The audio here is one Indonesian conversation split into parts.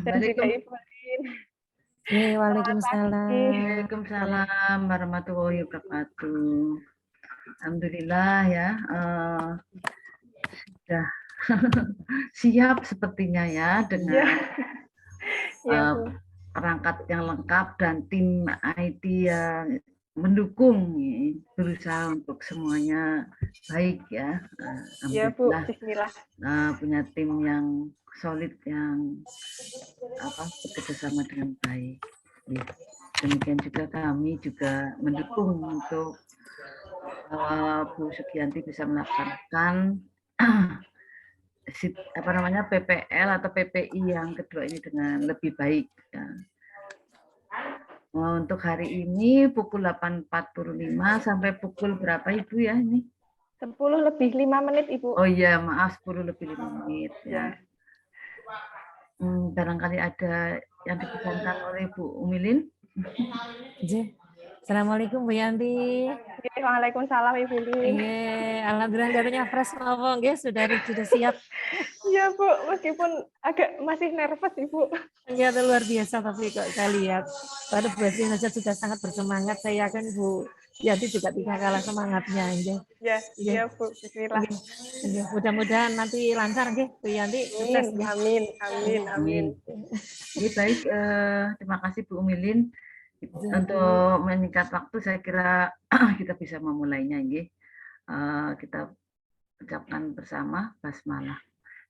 dan juga Ibu Lin. Waalaikumsalam. Waalaikumsalam warahmatullahi wabarakatuh. Alhamdulillah ya, sudah siap sepertinya ya dengan perangkat yang lengkap dan tim IT yang mendukung, berusaha untuk semuanya baik ya. Alhamdulillah. Bismillah. Punya tim yang solid yang bekerjasama dengan baik. Demikian juga kami juga mendukung untuk Bu Sugianti bisa melaksanakan PPL atau PPI yang kedua ini dengan lebih baik. Ya. Untuk hari ini pukul 8.45 sampai pukul berapa Ibu ya ini? 10:05 Ibu. Oh iya, maaf 10:05 ya. Barangkali ada yang dipesankan oleh Bu Umilin. Assalamualaikum Bu Yanti. Waalaikumsalam Ibu Lin. Alhamdulillah datanya fresh ngomong, sudah siap. Iya Bu, meskipun agak masih nervous Ibu. Iya, luar biasa tapi kok saya lihat. Baru Bu Yanti saja sudah sangat bersemangat. Saya yakin Bu Yanti juga tidak kalah semangatnya. Iya Bu, bismillah. Mudah-mudahan nanti lancar Bu Yanti. Sukses. Amin. Baik, terima kasih Bu Umilin. Untuk menyingkat waktu, saya kira kita bisa memulainya. Kita ucapkan bersama basmalah.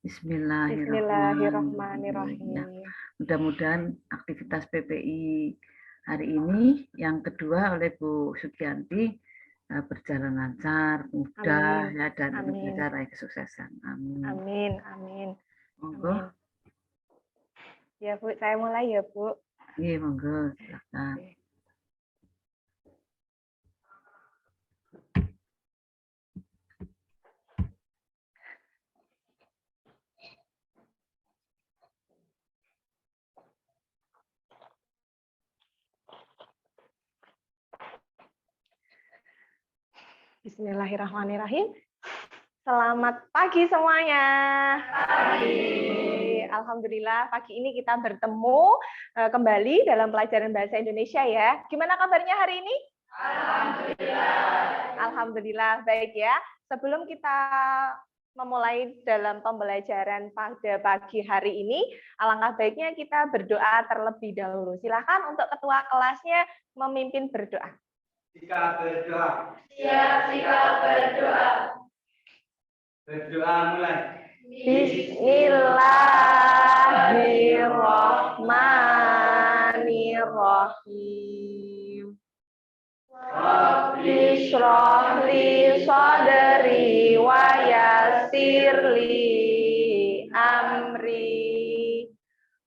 Bismillahirrahmanirrahim. Ya, mudah-mudahan aktivitas PPI hari ini yang kedua oleh Bu Sugianti berjalan lancar, mudah ya, dan bisa raih kesuksesan. Amin. Monggo. Ya Bu, saya mulai ya Bu. Iya, monggo, silakan. Bismillahirrahmanirrahim. Selamat pagi semuanya. Alhamdulillah pagi ini kita bertemu kembali dalam pelajaran bahasa Indonesia ya. Gimana kabarnya hari ini? Alhamdulillah baik ya. Sebelum kita memulai dalam pembelajaran pada pagi hari ini, alangkah baiknya kita berdoa terlebih dahulu. Silakan untuk ketua kelasnya memimpin berdoa. Sikap berdoa. Sikap berdoa. Berdoa mulai. Bismillahirrahmanirrahim. Rabbi shrah li sadri wa yassir li amri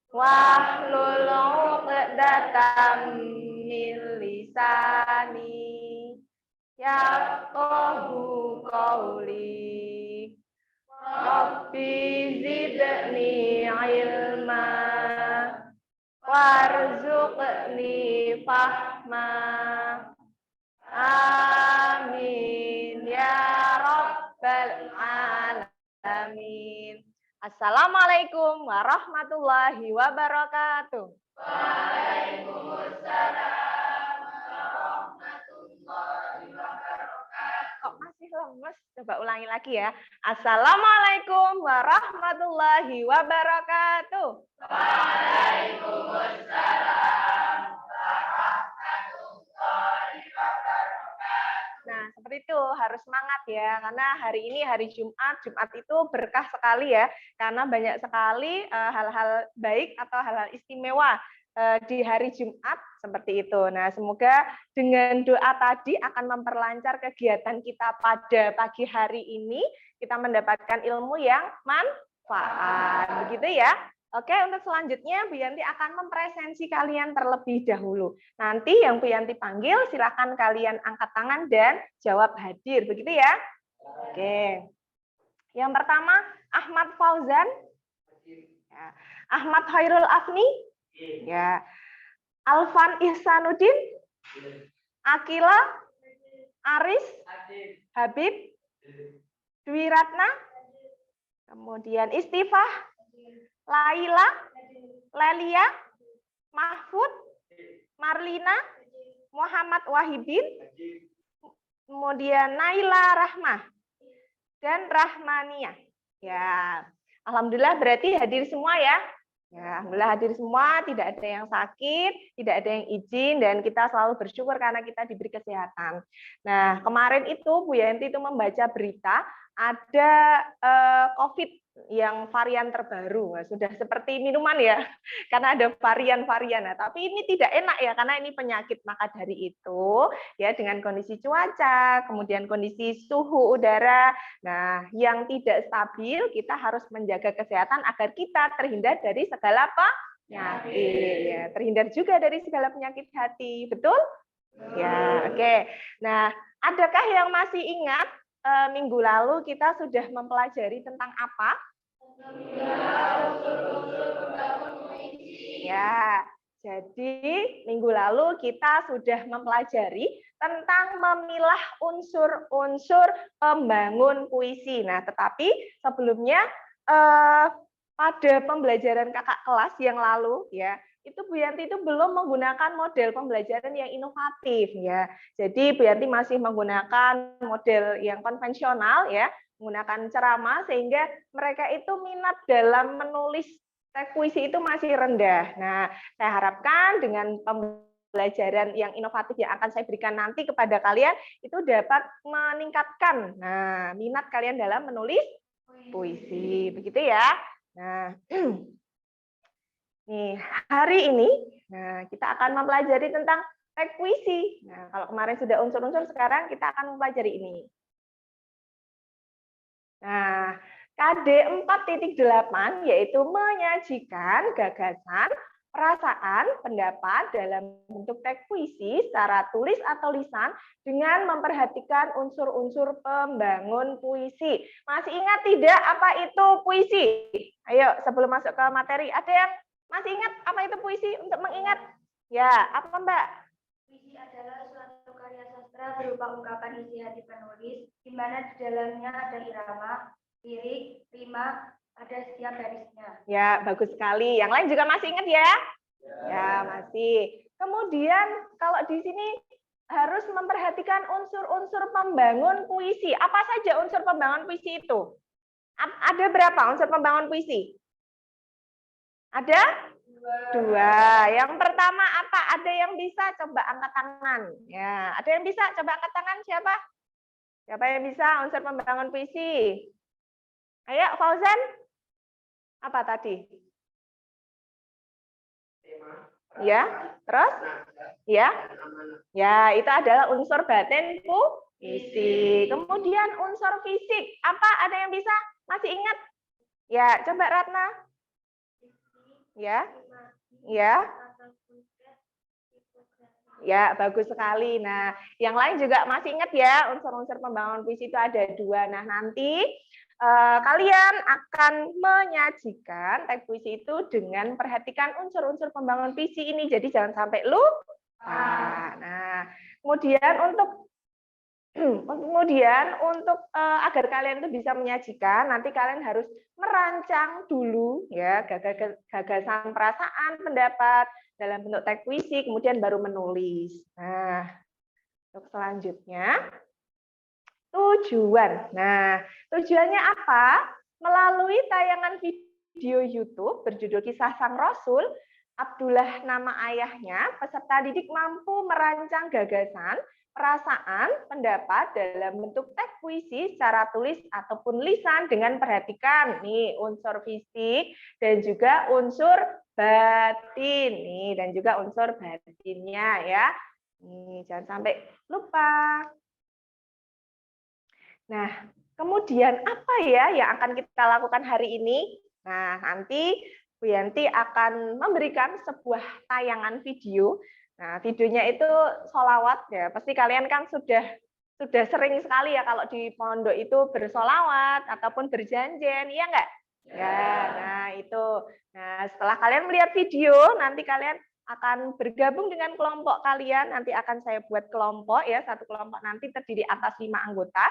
wahlul 'uqdatam min lisani yafqahu qawli. Rabbi zidni ilma warzuqni fahma. Amin ya rabbal alamin. Assalamualaikum warahmatullahi wabarakatuh. Waalaikumsalam warahmatullahi wabarakatuh. Kok masih lemes? Coba ulangi lagi ya. Assalamualaikum warahmatullahi wabarakatuh. Waalaikumsalam warahmatullahi wabarakatuh. Nah, seperti itu harus semangat ya, karena hari ini hari Jumat. Jumat itu berkah sekali ya, karena banyak sekali hal-hal baik atau hal-hal istimewa di hari Jumat seperti itu. Nah, semoga dengan doa tadi akan memperlancar kegiatan kita pada pagi hari ini. Kita mendapatkan ilmu yang manfaat, begitu ya. Oke, untuk selanjutnya Bu Yanti akan mempresensi kalian terlebih dahulu. Nanti yang Bu Yanti panggil, silakan kalian angkat tangan dan jawab hadir, begitu ya. Oke. Yang pertama, Ahmad Fauzan. Ya. Ahmad Khairul Afni. Ya. Alvan Ihsanuddin. Akila. Aris. Habib. Dwi Ratna. Kemudian Istifah. Laila, Lelia, Mahfud, Marlina, Muhammad Wahidin, kemudian Naila Rahmah, dan Rahmania. Ya, alhamdulillah berarti hadir semua ya. Ya, alhamdulillah hadir semua, tidak ada yang sakit, tidak ada yang izin, dan kita selalu bersyukur karena kita diberi kesehatan. Nah, kemarin itu Bu Yanti itu membaca berita ada COVID yang varian terbaru. Nah, sudah seperti minuman ya, karena ada varian-varian. Nah, tapi ini tidak enak ya, karena ini penyakit. Maka dari itu, ya dengan kondisi cuaca, kemudian kondisi suhu udara, nah yang tidak stabil, kita harus menjaga kesehatan agar kita terhindar dari segala penyakit. Ya, terhindar juga dari segala penyakit hati, betul? Ya, oke. Nah, adakah yang masih ingat minggu lalu kita sudah mempelajari tentang apa? Ya, jadi minggu lalu kita sudah mempelajari tentang memilah unsur-unsur pembangun puisi. Nah, tetapi sebelumnya pada pembelajaran kakak kelas yang lalu ya, itu Bu Yanti itu belum menggunakan model pembelajaran yang inovatif ya. Jadi Bu Yanti masih menggunakan model yang konvensional ya, menggunakan ceramah sehingga mereka itu minat dalam menulis teks puisi itu masih rendah. Nah, saya harapkan dengan pembelajaran yang inovatif yang akan saya berikan nanti kepada kalian itu dapat meningkatkan minat kalian dalam menulis puisi. Begitu ya. Nah, nih, hari ini kita akan mempelajari tentang teks puisi. Nah, kalau kemarin sudah unsur-unsur, sekarang kita akan mempelajari ini. Nah, KD 4.8 yaitu menyajikan gagasan, perasaan, pendapat dalam bentuk teks puisi secara tulis atau lisan dengan memperhatikan unsur-unsur pembangun puisi. Masih ingat tidak apa itu puisi? Ayo, sebelum masuk ke materi, ada yang masih ingat apa itu puisi? Untuk mengingat, ya, apa Mbak? Puisi adalah suatu karya sastra berupa ungkapan isi hati penulis, di mana di dalamnya ada irama, lirik, rima, ada setiap barisnya. Ya, bagus sekali. Yang lain juga masih ingat ya? Ya, masih. Kemudian kalau di sini harus memperhatikan unsur-unsur pembangun puisi. Apa saja unsur pembangun puisi itu? Ada berapa unsur pembangun puisi? Ada? Dua. Yang pertama apa? Ada yang bisa? Coba angkat tangan. Ya, ada yang bisa? Coba angkat tangan siapa? Siapa yang bisa unsur pembangun puisi? Ayo, Fauzan. Apa tadi? Ya, terus? Ya. Ya, itu adalah unsur batin puisi. Kemudian unsur fisik. Apa? Ada yang bisa? Masih ingat? Ya, coba Ratna. Ya. Ya. Ya, bagus sekali. Nah, yang lain juga masih ingat ya, unsur-unsur pembangun puisi itu ada dua. Nah, nanti kalian akan menyajikan teks puisi itu dengan perhatikan unsur-unsur pembangun puisi ini. Jadi jangan sampai lupa. Nah, kemudian untuk agar kalian itu bisa menyajikan, nanti kalian harus merancang dulu ya gagasan, perasaan, pendapat dalam bentuk teks puisi, kemudian baru menulis. Nah, untuk selanjutnya tujuan. Nah, tujuannya apa? Melalui tayangan video YouTube berjudul Kisah Sang Rasul, Abdullah nama ayahnya, peserta didik mampu merancang gagasan, perasaan, pendapat dalam bentuk teks puisi secara tulis ataupun lisan dengan perhatikan nih unsur fisik dan juga unsur batin nih dan juga unsur batinnya ya. Nih, jangan sampai lupa. Nah, kemudian apa ya yang akan kita lakukan hari ini? Nah, nanti Bu Yanti akan memberikan sebuah tayangan video. Nah, videonya itu sholawat ya. Pasti kalian kan sudah sering sekali ya kalau di pondok itu bersolawat ataupun berjanjian, iya enggak? Ya, nah itu. Nah, setelah kalian melihat video, nanti kalian akan bergabung dengan kelompok kalian. Nanti akan saya buat kelompok ya, satu kelompok nanti terdiri atas 5 anggota.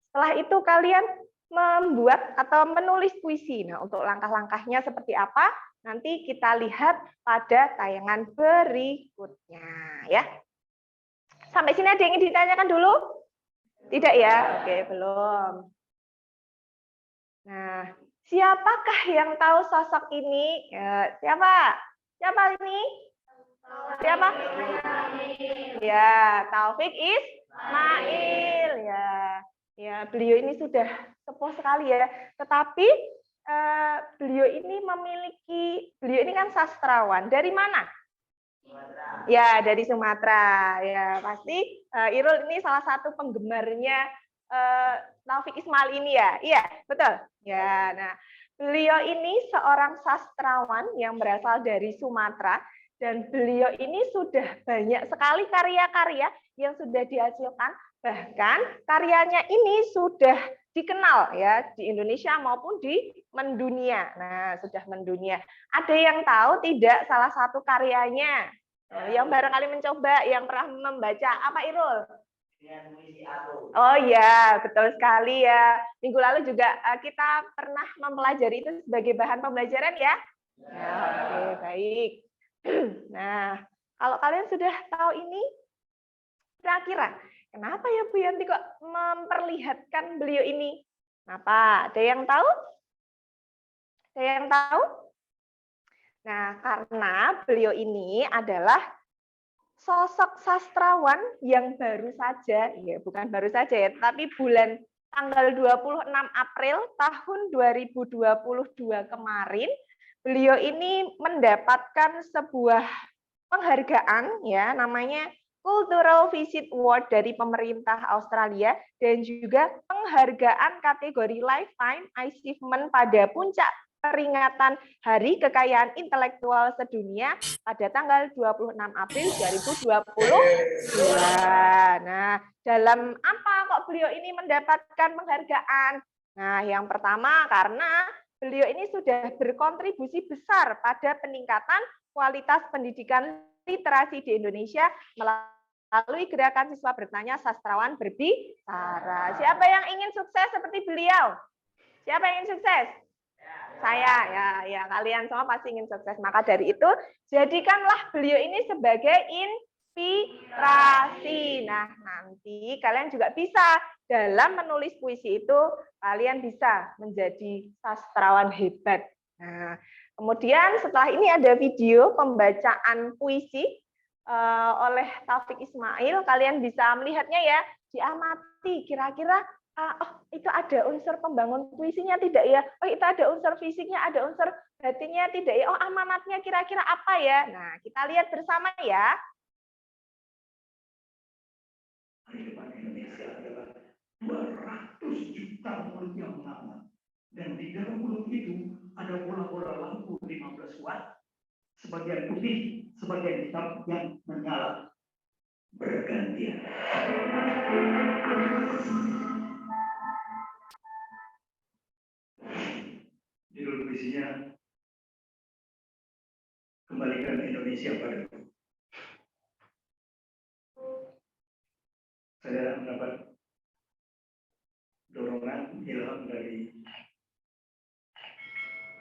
Setelah itu kalian membuat atau menulis puisi. Nah, untuk langkah-langkahnya seperti apa? Nanti kita lihat pada tayangan berikutnya ya. Sampai sini ada yang ingin ditanyakan dulu? Tidak ya? Oke, belum. Nah, siapakah yang tahu sosok ini? Ya, siapa? Siapa ini? Siapa? Ya, Taufik Ismail ya. Ya, beliau ini sudah sepuh sekali ya. Tetapi beliau ini kan sastrawan. Dari mana? Ya, dari Sumatera. Ya, pasti Irul ini salah satu penggemarnya Taufik Ismail ini ya. Iya, betul. Ya, nah, beliau ini seorang sastrawan yang berasal dari Sumatera dan beliau ini sudah banyak sekali karya-karya yang sudah dihasilkan, bahkan karyanya ini sudah dikenal ya di Indonesia maupun di mendunia. Nah, sudah mendunia. Ada yang tahu tidak salah satu karyanya? Yang barangkali mencoba, yang pernah membaca apa Irul? Oh ya, betul sekali ya. Minggu lalu juga kita pernah mempelajari itu sebagai bahan pembelajaran ya. Ya, oke, baik. Nah, kalau kalian sudah tahu ini, kira-kira kenapa ya Bu Yanti kok memperlihatkan beliau ini? Kenapa? Ada yang tahu? Ada yang tahu? Nah, karena beliau ini adalah sosok sastrawan yang baru saja, ya bukan baru saja ya, tapi tanggal 26 April tahun 2022 kemarin, beliau ini mendapatkan sebuah penghargaan ya, namanya Cultural Visit Award dari pemerintah Australia dan juga penghargaan kategori Lifetime Achievement pada puncak peringatan Hari Kekayaan Intelektual Sedunia pada tanggal 26 April 2022. Nah, dalam apa kok beliau ini mendapatkan penghargaan? Nah, yang pertama karena beliau ini sudah berkontribusi besar pada peningkatan kualitas pendidikan literasi di Indonesia melalui gerakan siswa bertanya, sastrawan berbicara. Siapa yang ingin sukses seperti beliau? Siapa yang ingin sukses? Saya ya kalian semua pasti ingin sukses. Maka dari itu jadikanlah beliau ini sebagai inspirasi. Nah, nanti kalian juga bisa dalam menulis puisi itu kalian bisa menjadi sastrawan hebat. Nah, kemudian setelah ini ada video pembacaan puisi oleh Taufik Ismail. Kalian bisa melihatnya ya, diamati kira-kira itu ada unsur pembangun puisinya tidak ya? Oh, itu ada unsur fisiknya, ada unsur batinnya tidak ya? Oh, amanatnya kira-kira apa ya? Nah, kita lihat bersama ya. Hari depan Indonesia adalah 200 juta mulut yang mengaman. Dan di dalam mulut itu ada bola-bola lampu 15 watt. Sebagian putih, sebagian hitam yang menyala bergantian. Judul puisinya Kembalikan Indonesia padaku. Saya mendapat dorongan ilham dari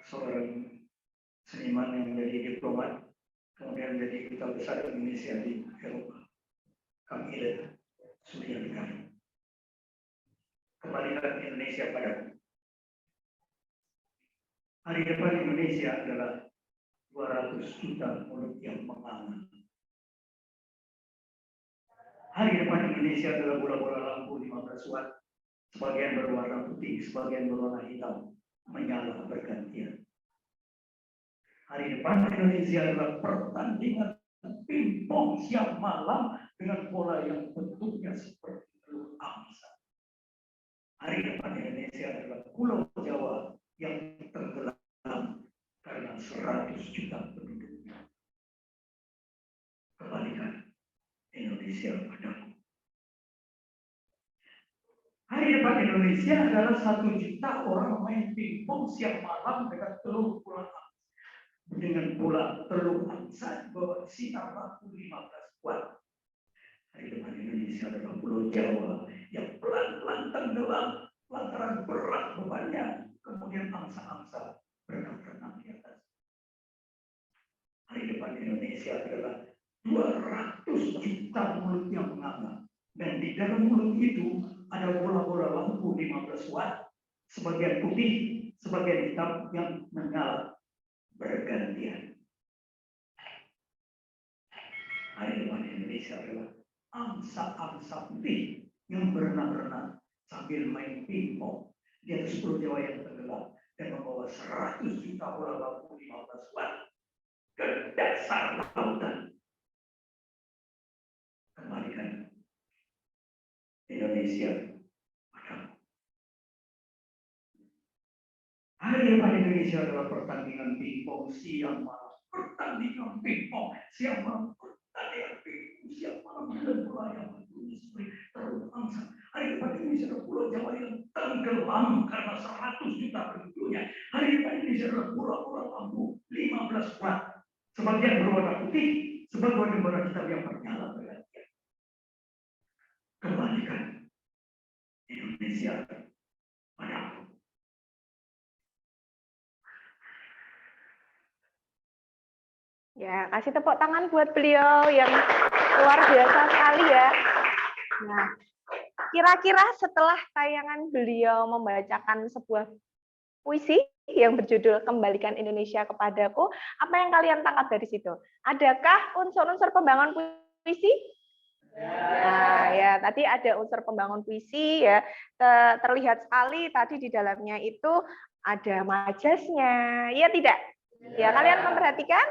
seorang seniman yang menjadi diplomat, kemudian menjadi duta besar Indonesia di Eropa, Kang Ida Suryadikar. Kembalikan Indonesia padaku. Hari depan Indonesia adalah 200 juta mulut yang mengaman. Hari depan Indonesia adalah bola-bola lampu 15 watt, sebagian berwarna putih, sebagian berwarna hitam, menyala bergantian. Hari depan Indonesia adalah pertandingan pingpong siang malam dengan bola yang bentuknya seperti telur angsa. Hari depan Indonesia adalah Pulau Jawa yang tenggelam karena 100 juta penduduknya. Kembalikan Indonesia padaku. Hari depan Indonesia adalah 1 juta orang main pingpong siang malam dengan telur bola angsa. Dengan bola telur angsa bahwa sinar lampu 15 watt. Hari depan Indonesia adalah Pulau Jawa yang pelan-pelan tenggelam lantaran berat bebannya, kemudian angsa-angsa berenang-renang di atas. Hari depan Indonesia adalah 200 juta mulut yang menganga. Dan di dalam mulut itu ada bola-bola lampu 15 watt, sebagian putih, sebagian hitam yang menyala bergantian. Hari depan Indonesia adalah angsa-angsa putih yang berenang-renang sambil main pingpong di atas Pulau Jawa yang tenggelam dan membawa 100 juta bola lampu 15 watt ke dasar lautan. Kembalikan Indonesia padamu. Hari depan Indonesia adalah pertandingan pingpong siang malam. Pertandingan pingpong siang malam. Pertandingan pingpong siang malam. Dan bola yang berbunyi seperti terlalu angsa. Hari depan Indonesia adalah Pulau Jawa yang tenggelam karena 100 juta penduduknya. Hari depan Indonesia adalah bola-bola lampu 15 watt. Sebagian berwarna putih, sebagian berwarna hitam yang menyala bergantian. Kembalikan Indonesia padamu. Ya, kasih tepuk tangan buat beliau yang luar biasa sekali ya. Nah, kira-kira setelah tayangan beliau membacakan sebuah puisi yang berjudul Kembalikan Indonesia Kepadaku, apa yang kalian tangkap dari situ? Adakah unsur-unsur pembangun puisi? Nah, ya tadi ada unsur pembangun puisi ya. Terlihat sekali tadi di dalamnya itu ada majasnya. Ya tidak? Ya, kalian memperhatikan?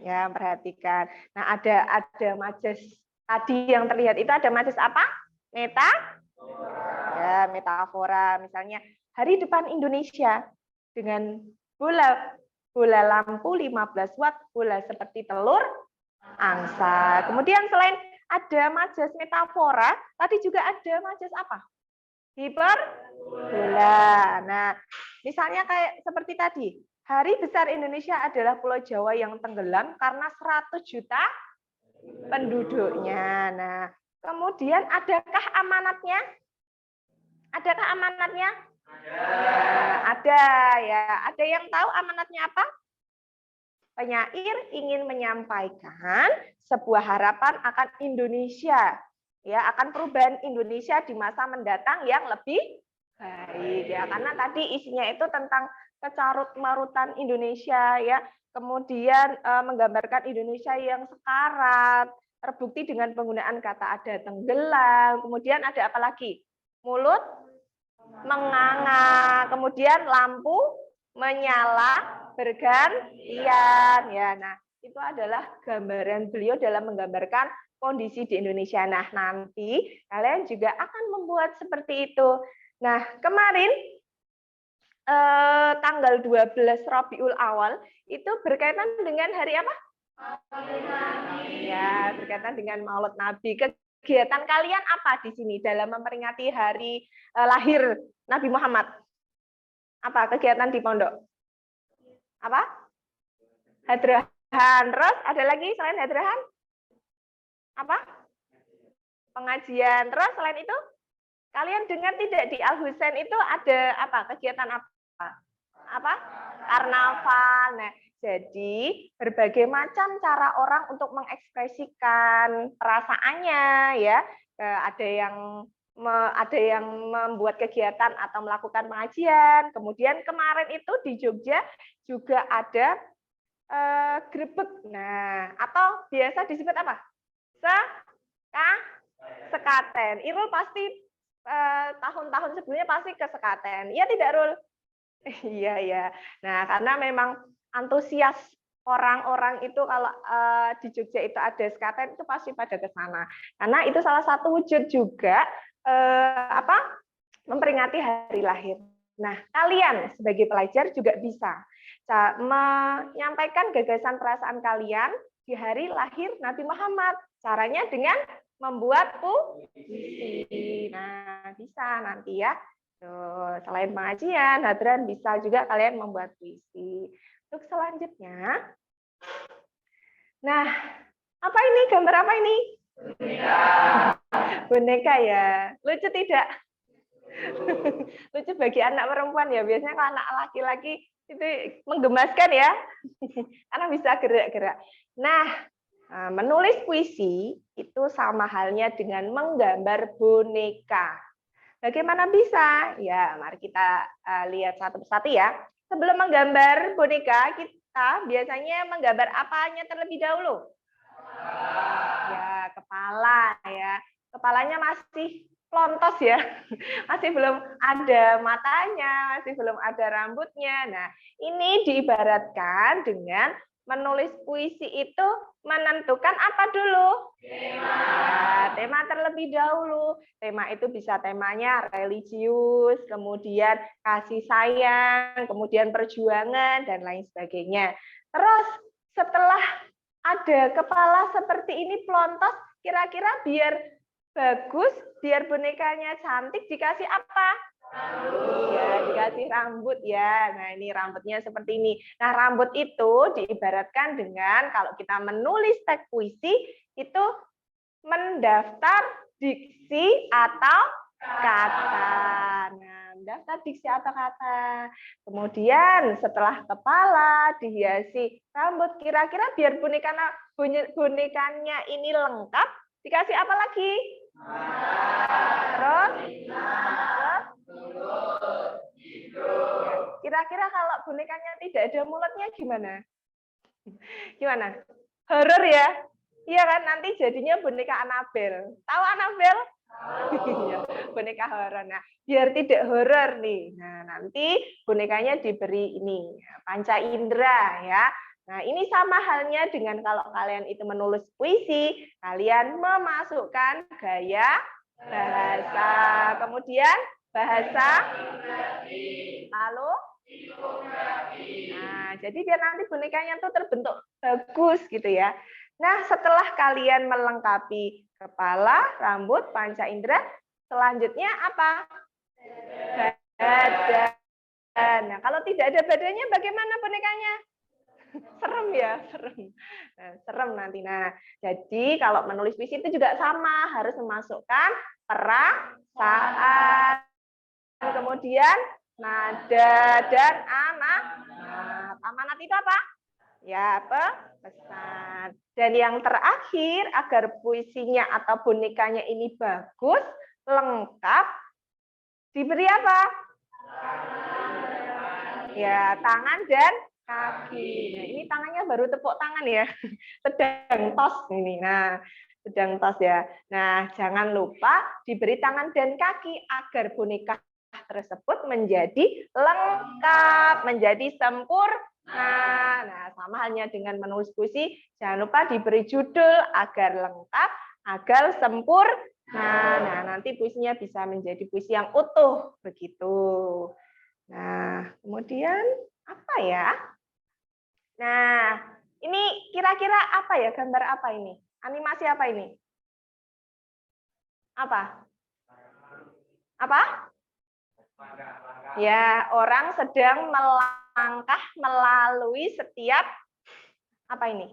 Ya, perhatikan. Nah, ada majas tadi yang terlihat itu ada majas apa? Ya, metafora. Misalnya hari depan Indonesia dengan bola lampu 15 watt, bola seperti telur angsa. Kemudian selain ada majas metafora, tadi juga ada majas apa? Hiperbola. Nah, misalnya kayak seperti tadi, hari besar Indonesia adalah Pulau Jawa yang tenggelam karena 100 juta penduduknya. Nah, kemudian adakah amanatnya? Adakah amanatnya? Ada ya. Ada yang tahu amanatnya apa? Penyair ingin menyampaikan sebuah harapan akan Indonesia, ya, akan perubahan Indonesia di masa mendatang yang lebih baik, ya. Karena tadi isinya itu tentang kecarut-marutan Indonesia, ya. Kemudian menggambarkan Indonesia yang sekarat, terbukti dengan penggunaan kata ada tenggelam. Kemudian ada apa lagi? Mulut menganga, kemudian lampu menyala bergantian, ya. Nah, itu adalah gambaran beliau dalam menggambarkan kondisi di Indonesia. Nah, nanti kalian juga akan membuat seperti itu. Nah, kemarin tanggal 12 Rabiul Awal itu berkaitan dengan hari apa? Ya, berkaitan dengan Maulid Nabi. Kegiatan kalian apa di sini dalam memperingati hari lahir Nabi Muhammad? Apa kegiatan di pondok? Apa? Hadrahan. Terus ada lagi selain hadrahan? Apa? Pengajian. Terus selain itu? Kalian dengar tidak di Al Husain itu ada apa? Kegiatan apa? Apa? Karnaval. Nah, jadi berbagai macam cara orang untuk mengekspresikan perasaannya, ya. Ada yang membuat kegiatan atau melakukan pengajian. Kemudian kemarin itu di Jogja juga ada grebek. Nah, atau biasa disebut apa? Sekaten. Irul pasti tahun-tahun sebelumnya pasti ke sekaten. Iya tidak, Rul? Iya, ya. Nah, karena memang antusias orang-orang itu kalau di Jogja itu ada sekaten itu pasti pada ke sana. Karena itu salah satu wujud juga memperingati hari lahir. Nah, kalian sebagai pelajar juga bisa menyampaikan gagasan perasaan kalian di hari lahir Nabi Muhammad. Caranya dengan membuat puisi. Nah, bisa nanti ya. Tuh, selain pengajian, hadran bisa juga kalian membuat puisi. Untuk selanjutnya, nah, apa ini? Gambar apa ini? Boneka ya. Lucu tidak? Lucu bagi anak perempuan ya. Biasanya kalau anak laki-laki itu menggemaskan ya. Karena bisa gerak-gerak. Nah, menulis puisi itu sama halnya dengan menggambar boneka. Bagaimana bisa? Ya, mari kita lihat satu persatu ya. Sebelum menggambar boneka, kita biasanya menggambar apanya terlebih dahulu? Ya, kepala ya. Kepalanya masih plontos ya. Masih belum ada matanya, masih belum ada rambutnya. Nah, ini diibaratkan dengan menulis puisi itu menentukan apa dulu? Tema. Ya, tema terlebih dahulu. Tema itu bisa temanya religius, kemudian kasih sayang, kemudian perjuangan, dan lain sebagainya. Terus setelah ada kepala seperti ini plontos, kira-kira biar bagus, biar bonekanya cantik, dikasih apa? Rambut. Ya, dikasih rambut ya. Nah, ini rambutnya seperti ini. Nah, rambut itu diibaratkan dengan kalau kita menulis teks puisi itu mendaftar diksi atau kata. Nah, mendaftar diksi atau kata. Kemudian setelah kepala dihiasi rambut, kira-kira biar bonekanya ini lengkap, dikasih apa lagi? Terus? Kira-kira kalau bonekanya tidak ada mulutnya gimana? Gimana? Horor ya? Iya kan? Nanti jadinya boneka Annabelle. Tahu Annabelle? Boneka horor. Nah, biar tidak horor nih. Nah, nanti bonekanya diberi ini panca indera ya. Nah, ini sama halnya dengan kalau kalian itu menulis puisi, kalian memasukkan gaya bahasa. Kemudian bahasa lalu nah, jadi biar nanti bonekanya tuh terbentuk bagus gitu ya. Nah, setelah kalian melengkapi kepala, rambut, panca indera, selanjutnya apa? Badan. Nah, kalau tidak ada badannya, bagaimana bonekanya? Serem ya, serem. Nah, serem nanti. Nah, jadi kalau menulis puisi itu juga sama, harus memasukkan perasaan, kemudian nada dan amanat. Amanat itu apa? Ya, pesan. Dan yang terakhir, agar puisinya atau bonekanya ini bagus, lengkap, diberi apa? Ya, tangan dan kaki. Nah, ini tangannya baru tepuk tangan ya. Sedang tos ini. Nah, sedang tos ya. Nah, jangan lupa diberi tangan dan kaki agar boneka tersebut menjadi lengkap, menjadi sempurna. Nah, sama halnya dengan menulis puisi, jangan lupa diberi judul agar lengkap, agar sempurna. Nah, nanti puisinya bisa menjadi puisi yang utuh begitu. Nah, kemudian apa ya? Nah, ini kira-kira apa ya? Gambar apa ini? Animasi apa ini? Apa? Apa? Ya, orang sedang melangkah melalui setiap apa ini?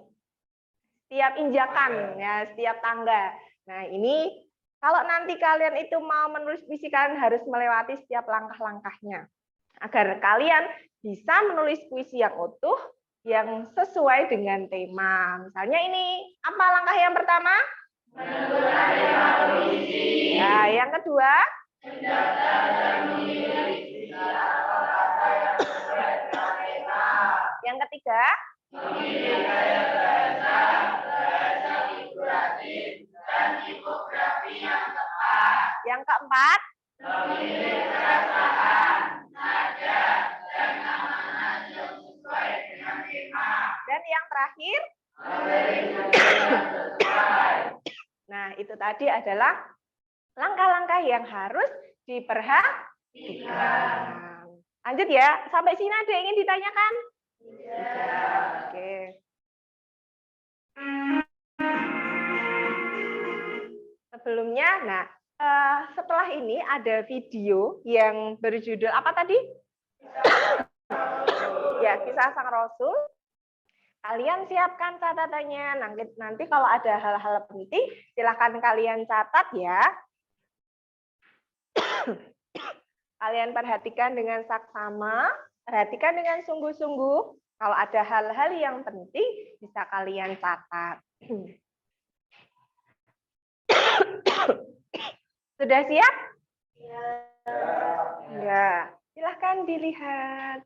Setiap injakan ya, setiap tangga. Nah, ini kalau nanti kalian itu mau menulis puisi, kalian harus melewati setiap langkah-langkahnya. Agar kalian bisa menulis puisi yang utuh, yang sesuai dengan tema. Misalnya ini, apa langkah yang pertama? Menentukan tema puisi. Ya, yang kedua? Mendaftar dan memilih isi atau kata yang sesuai dengan tema. Yang ketiga? Memilih gaya bahasa, bahasa figuratif, dan tipografi yang tepat. Yang keempat? Memilih perasaan, nada, dan amanat yang sesuai dengan tema. Dan yang terakhir? Memberi judul yang sesuai. Nah, itu tadi adalah langkah-langkah yang harus diperhatikan. Lanjut ya, sampai sini ada yang ingin ditanyakan? Tidak. Oke. Sebelumnya, nah setelah ini ada video yang berjudul apa tadi? Ya, Kisah Sang Rasul. Kalian siapkan catatannya. Nanti kalau ada hal-hal penting, silahkan kalian catat ya. Kalian perhatikan dengan saksama, perhatikan dengan sungguh-sungguh. Kalau ada hal-hal yang penting, bisa kalian catat. Sudah siap? Ya. Silahkan dilihat.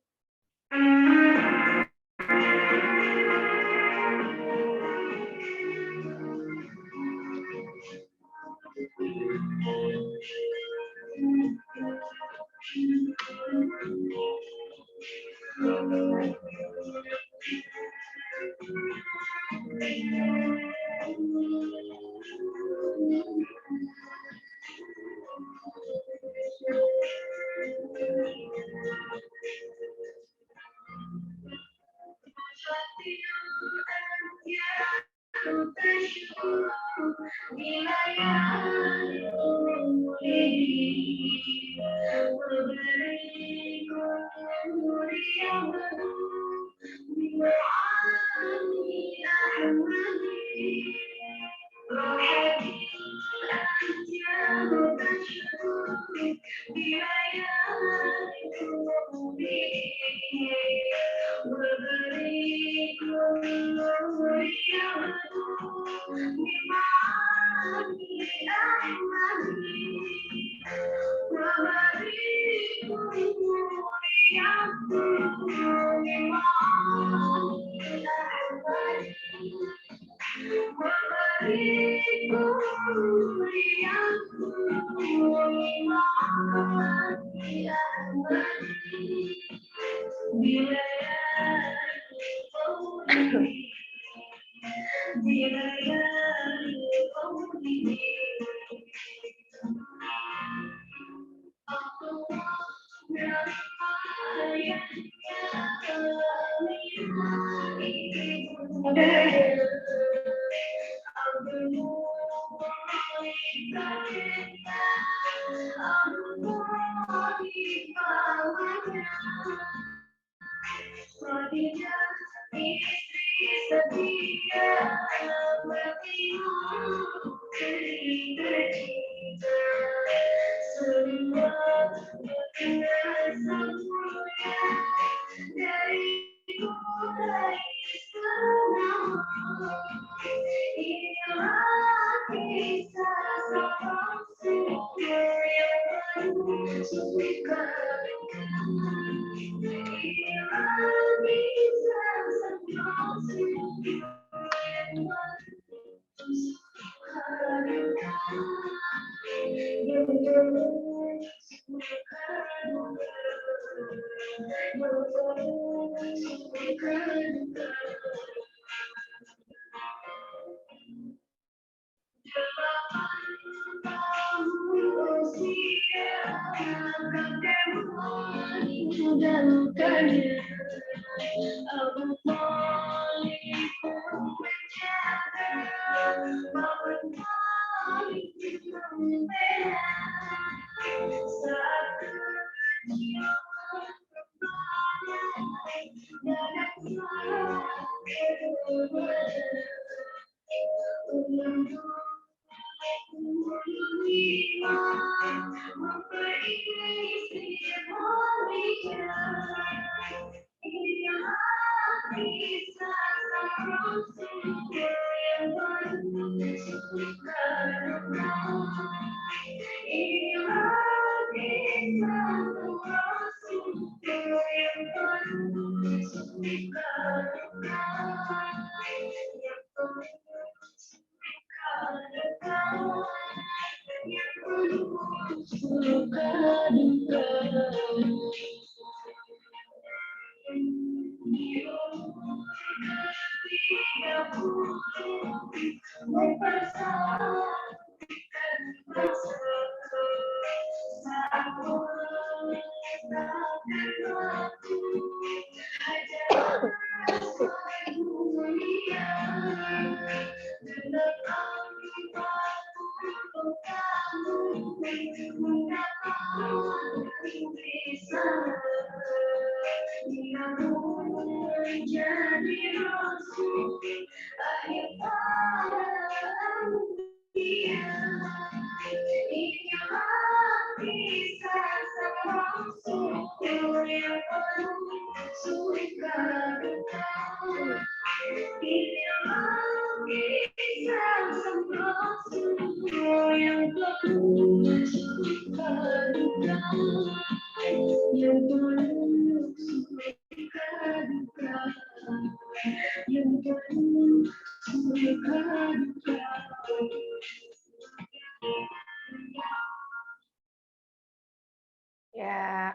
Ya,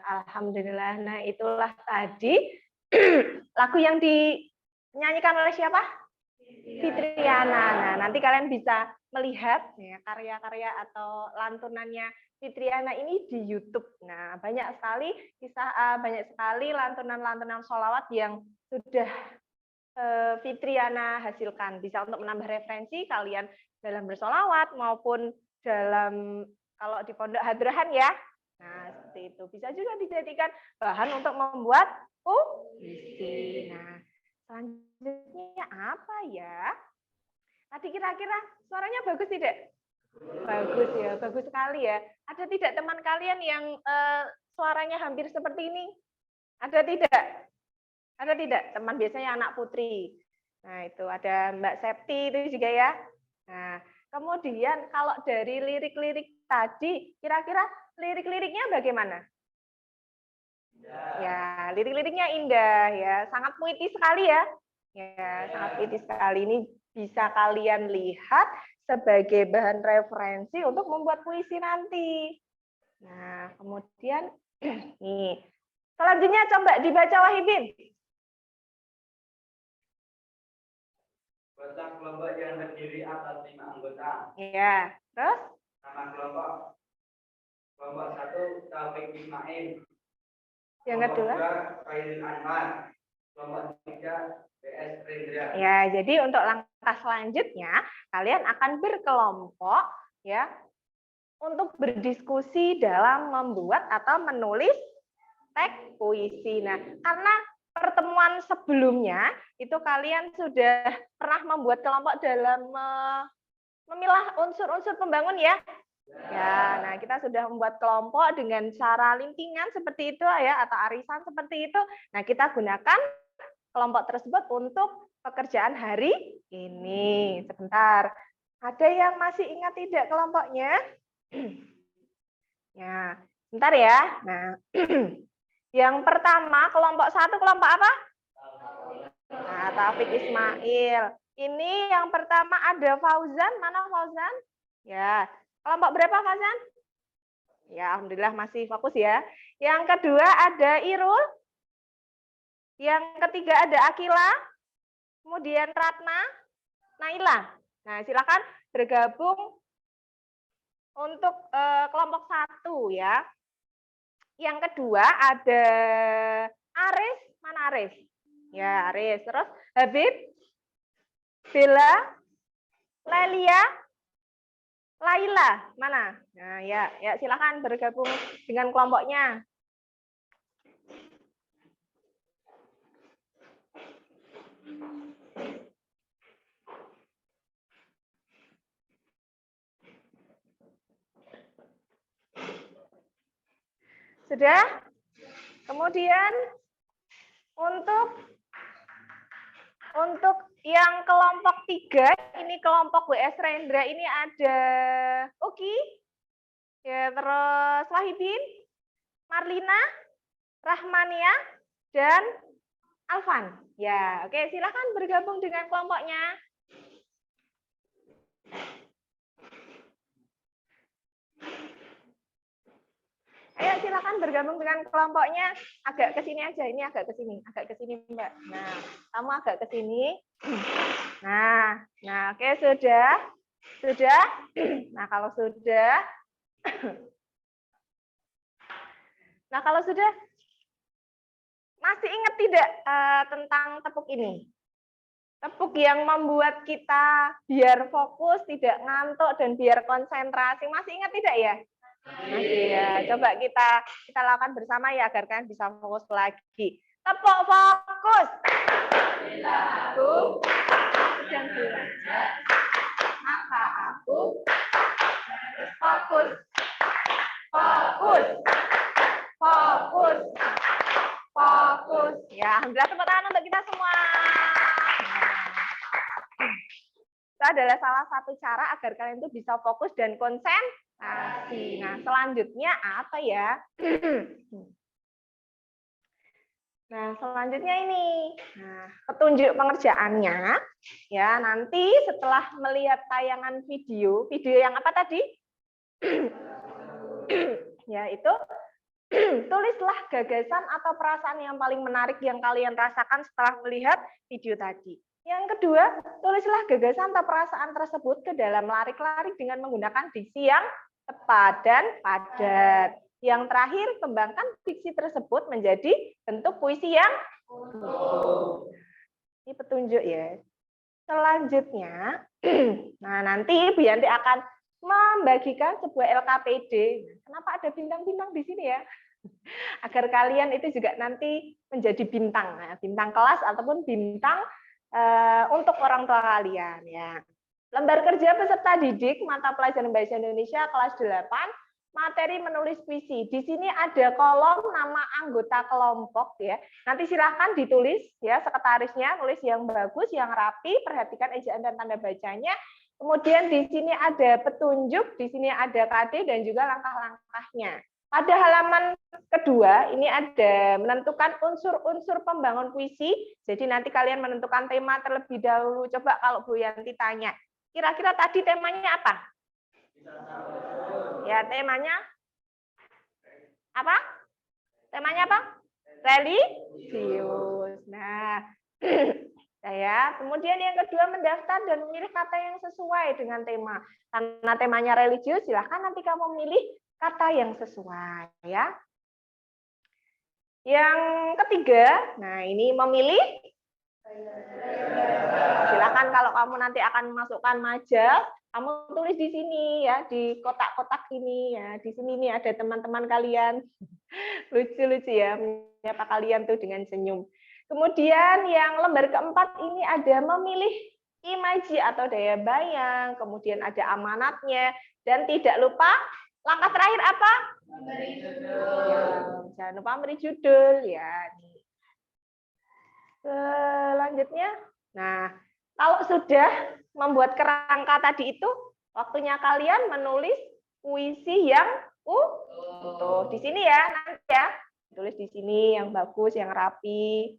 alhamdulillah. Nah, itulah tadi lagu yang dinyanyikan oleh siapa? Fitriana. Nah, nanti kalian bisa melihat ya karya-karya atau lantunannya Fitriana ini di YouTube. Nah, banyak sekali banyak sekali lantunan-lantunan sholawat yang sudah Fitriana hasilkan. Bisa untuk menambah referensi kalian dalam bersolawat maupun dalam kalau di pondok hadrahan ya. Nah, seperti itu. Bisa juga dijadikan bahan untuk membuat puisi. Nah, selanjutnya apa ya? Tadi kira-kira suaranya bagus tidak? Bagus ya, bagus sekali ya. Ada tidak teman kalian yang suaranya hampir seperti ini? Ada tidak? Ada tidak? Teman biasanya anak putri. Nah, itu ada Mbak Septi itu juga ya. Nah, kemudian kalau dari lirik-lirik tadi, kira-kira lirik-liriknya bagaimana? Ya, lirik-liriknya indah ya, sangat puitis sekali ya. Ya, sangat puitis sekali. Ini bisa kalian lihat sebagai bahan referensi untuk membuat puisi nanti. Nah, kemudian nih. Selanjutnya coba dibaca Wahidin. Anggota kelompok yang terdiri atas 5 anggota. Ya, terus? Nama kelompok. Kelompok 1 Taufik Ismail. Yang kedua? Kelompok 2 Khairul Anwar. Kelompok 3 BS Rendra. Ya, jadi untuk langkah selanjutnya kalian akan berkelompok ya untuk berdiskusi dalam membuat atau menulis teks puisi. Nah, karena pertemuan sebelumnya itu kalian sudah pernah membuat kelompok dalam memilah unsur-unsur pembangun ya. Ya, nah kita sudah membuat kelompok dengan cara lintingan seperti itu ya atau arisan seperti itu. Nah, kita gunakan kelompok tersebut untuk pekerjaan hari ini. Sebentar. Ada yang masih ingat tidak kelompoknya? Ya, sebentar ya. Nah, yang pertama kelompok 1 kelompok apa? Nah, Taufik Ismail. Ini yang pertama ada Fauzan. Mana Fauzan? Ya. Kelompok berapa Fauzan? Ya, alhamdulillah masih fokus ya. Yang kedua ada Irul. Yang ketiga ada Akila. Kemudian Ratna, Naila. Nah, silakan bergabung untuk kelompok 1 ya. Yang kedua ada Aris. Mana Aris? Ya, Aris. Terus Habib, Bella, Lelia, Laila. Mana? Nah, ya silakan bergabung dengan kelompoknya. Sudah? Kemudian untuk yang kelompok 3, ini kelompok WS Rendra, ini ada Uki, ya, terus Wahidin, Marlina, Rahmania, dan Alvan. Ya, oke, silakan bergabung dengan kelompoknya. Ayo silakan bergabung dengan kelompoknya. Agak ke sini aja, ini agak ke sini Mbak. Nah, kamu agak ke sini. Nah, oke sudah. Nah, kalau sudah masih ingat tidak tentang tepuk ini? Tepuk yang membuat kita biar fokus, tidak ngantuk dan biar konsentrasi. Masih ingat tidak ya? Masih ya. Coba kita lakukan bersama ya agar kalian bisa fokus lagi. Tepuk fokus. Aku sedang belajar. Maka aku fokus. Ya, alhamdulillah tepuk tangan untuk kita semua. Itu adalah salah satu cara agar kalian itu bisa fokus dan konsentrasi. Nah, selanjutnya apa ya? Nah, selanjutnya ini. Nah, petunjuk pengerjaannya ya, nanti setelah melihat tayangan video yang apa tadi? Ya, itu tulislah gagasan atau perasaan yang paling menarik yang kalian rasakan setelah melihat video tadi. Yang kedua, tulislah gagasan atau perasaan tersebut ke dalam larik-larik dengan menggunakan diksi yang tepat dan padat. Yang terakhir, kembangkan diksi tersebut menjadi bentuk puisi yang utuh. Ini petunjuk ya. Selanjutnya, nah nanti Bu Yanti akan membagikan sebuah LKPD. Kenapa ada bintang-bintang di sini ya? Agar kalian itu juga nanti menjadi bintang, bintang kelas ataupun bintang untuk orang tua kalian ya. Lembar kerja peserta didik mata pelajaran bahasa Indonesia kelas 8, materi menulis puisi. Di sini ada kolom nama anggota kelompok ya. Nanti silahkan ditulis ya, sekretarisnya nulis yang bagus, yang rapi, perhatikan ejaan dan tanda bacanya. Kemudian di sini ada petunjuk, di sini ada KD dan juga langkah-langkahnya. Pada halaman kedua, ini ada menentukan unsur-unsur pembangun puisi. Jadi nanti kalian menentukan tema terlebih dahulu. Coba kalau Bu Yanti tanya, kira-kira tadi temanya apa? Ya, temanya apa? Temanya apa? Religius. Nah, ya. Kemudian yang kedua, mendaftar dan memilih kata yang sesuai dengan tema. Karena temanya religius, silahkan nanti kamu memilih kata yang sesuai ya. Yang ketiga, nah ini memilih. Silakan kalau kamu nanti akan memasukkan majal, kamu tulis di sini ya, di kotak-kotak ini ya. Di sini nih ada teman-teman kalian. Lucu-lucu ya, menyapa kalian tuh dengan senyum. Kemudian yang lembar keempat ini ada memilih imaji atau daya bayang, kemudian ada amanatnya, dan tidak lupa langkah terakhir apa? Memberi judul. Ya, jangan lupa memberi judul ya. Selanjutnya, nah kalau sudah membuat kerangka tadi itu, waktunya kalian menulis puisi yang utuh. Di sini ya, nanti ya. Tulis di sini yang bagus, yang rapi.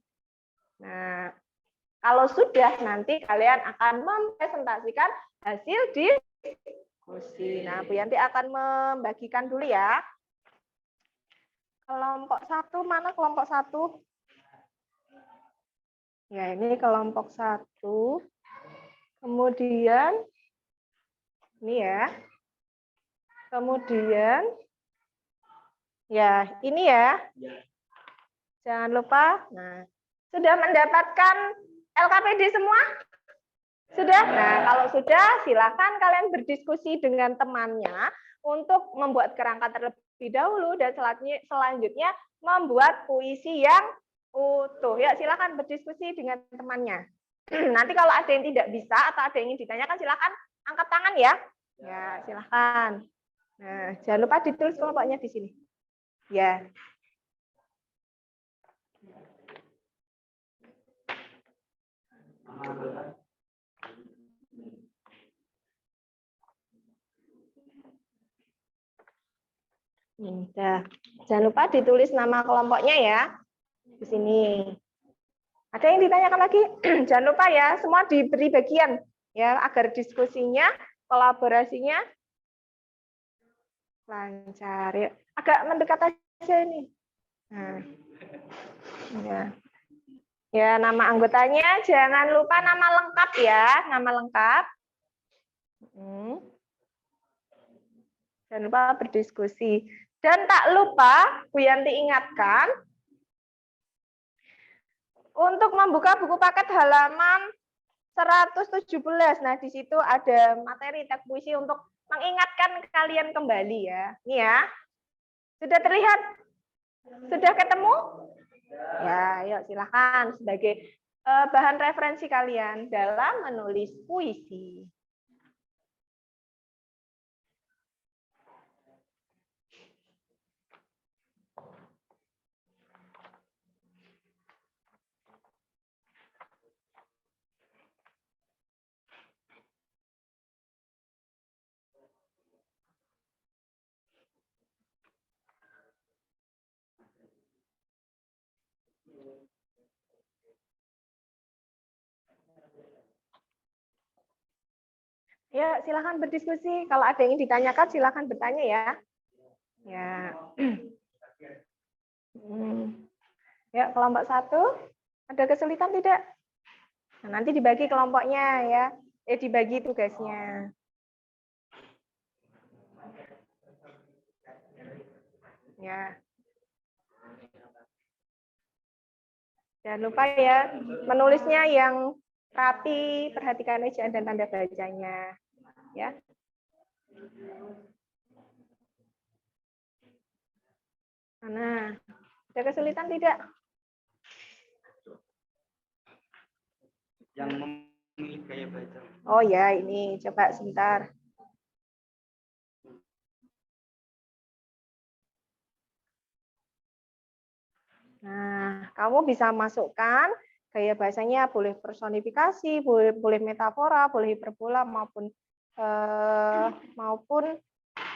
Nah, kalau sudah nanti kalian akan mempresentasikan hasil diskusi. Nah, Bu Yanti akan membagikan dulu ya. Kelompok 1, mana kelompok 1? Ya, ini kelompok 1. Kemudian, ini ya. Kemudian, ya, ini ya. Jangan lupa. Nah, sudah mendapatkan LKPD semua? Sudah? Nah, kalau sudah, silakan kalian berdiskusi dengan temannya untuk membuat kerangka terlebih dahulu dan selanjutnya membuat puisi yang utuh. Ya, silakan berdiskusi dengan temannya. Nanti kalau ada yang tidak bisa atau ada yang ingin ditanyakan, silakan angkat tangan ya. Ya, silakan. Nah, jangan lupa ditulis kelompoknya di sini. Ya. Udah. Jangan lupa ditulis nama kelompoknya ya. Di sini. Ada yang ditanyakan lagi? Jangan lupa ya, semua diberi bagian ya agar diskusinya, kolaborasinya lancar ya. Agak mendekat aja ini. Nah. Ya. Ya, nama anggotanya jangan lupa nama lengkap ya, nama lengkap. Jangan lupa berdiskusi. Dan tak lupa, Bu Yanti ingatkan, untuk membuka buku paket halaman 117. Nah, di situ ada materi teks puisi untuk mengingatkan kalian kembali ya. Ini ya. Sudah terlihat? Sudah ketemu? Ya, yuk silakan sebagai bahan referensi kalian dalam menulis puisi. Ya, silakan berdiskusi. Kalau ada yang ingin ditanyakan, silakan bertanya ya. Ya. Ya, kelompok 1. Ada kesulitan tidak? Nah, nanti dibagi kelompoknya ya. Dibagi tugasnya. Ya. Jangan lupa ya, menulisnya yang rapi, perhatikan ejaan dan tanda bacanya. Ya. Nah, ada kesulitan tidak? Yang memilih gaya baca. Oh ya, ini coba sebentar. Nah, kamu bisa masukkan gaya bahasanya boleh personifikasi, boleh metafora, boleh hiperbola maupun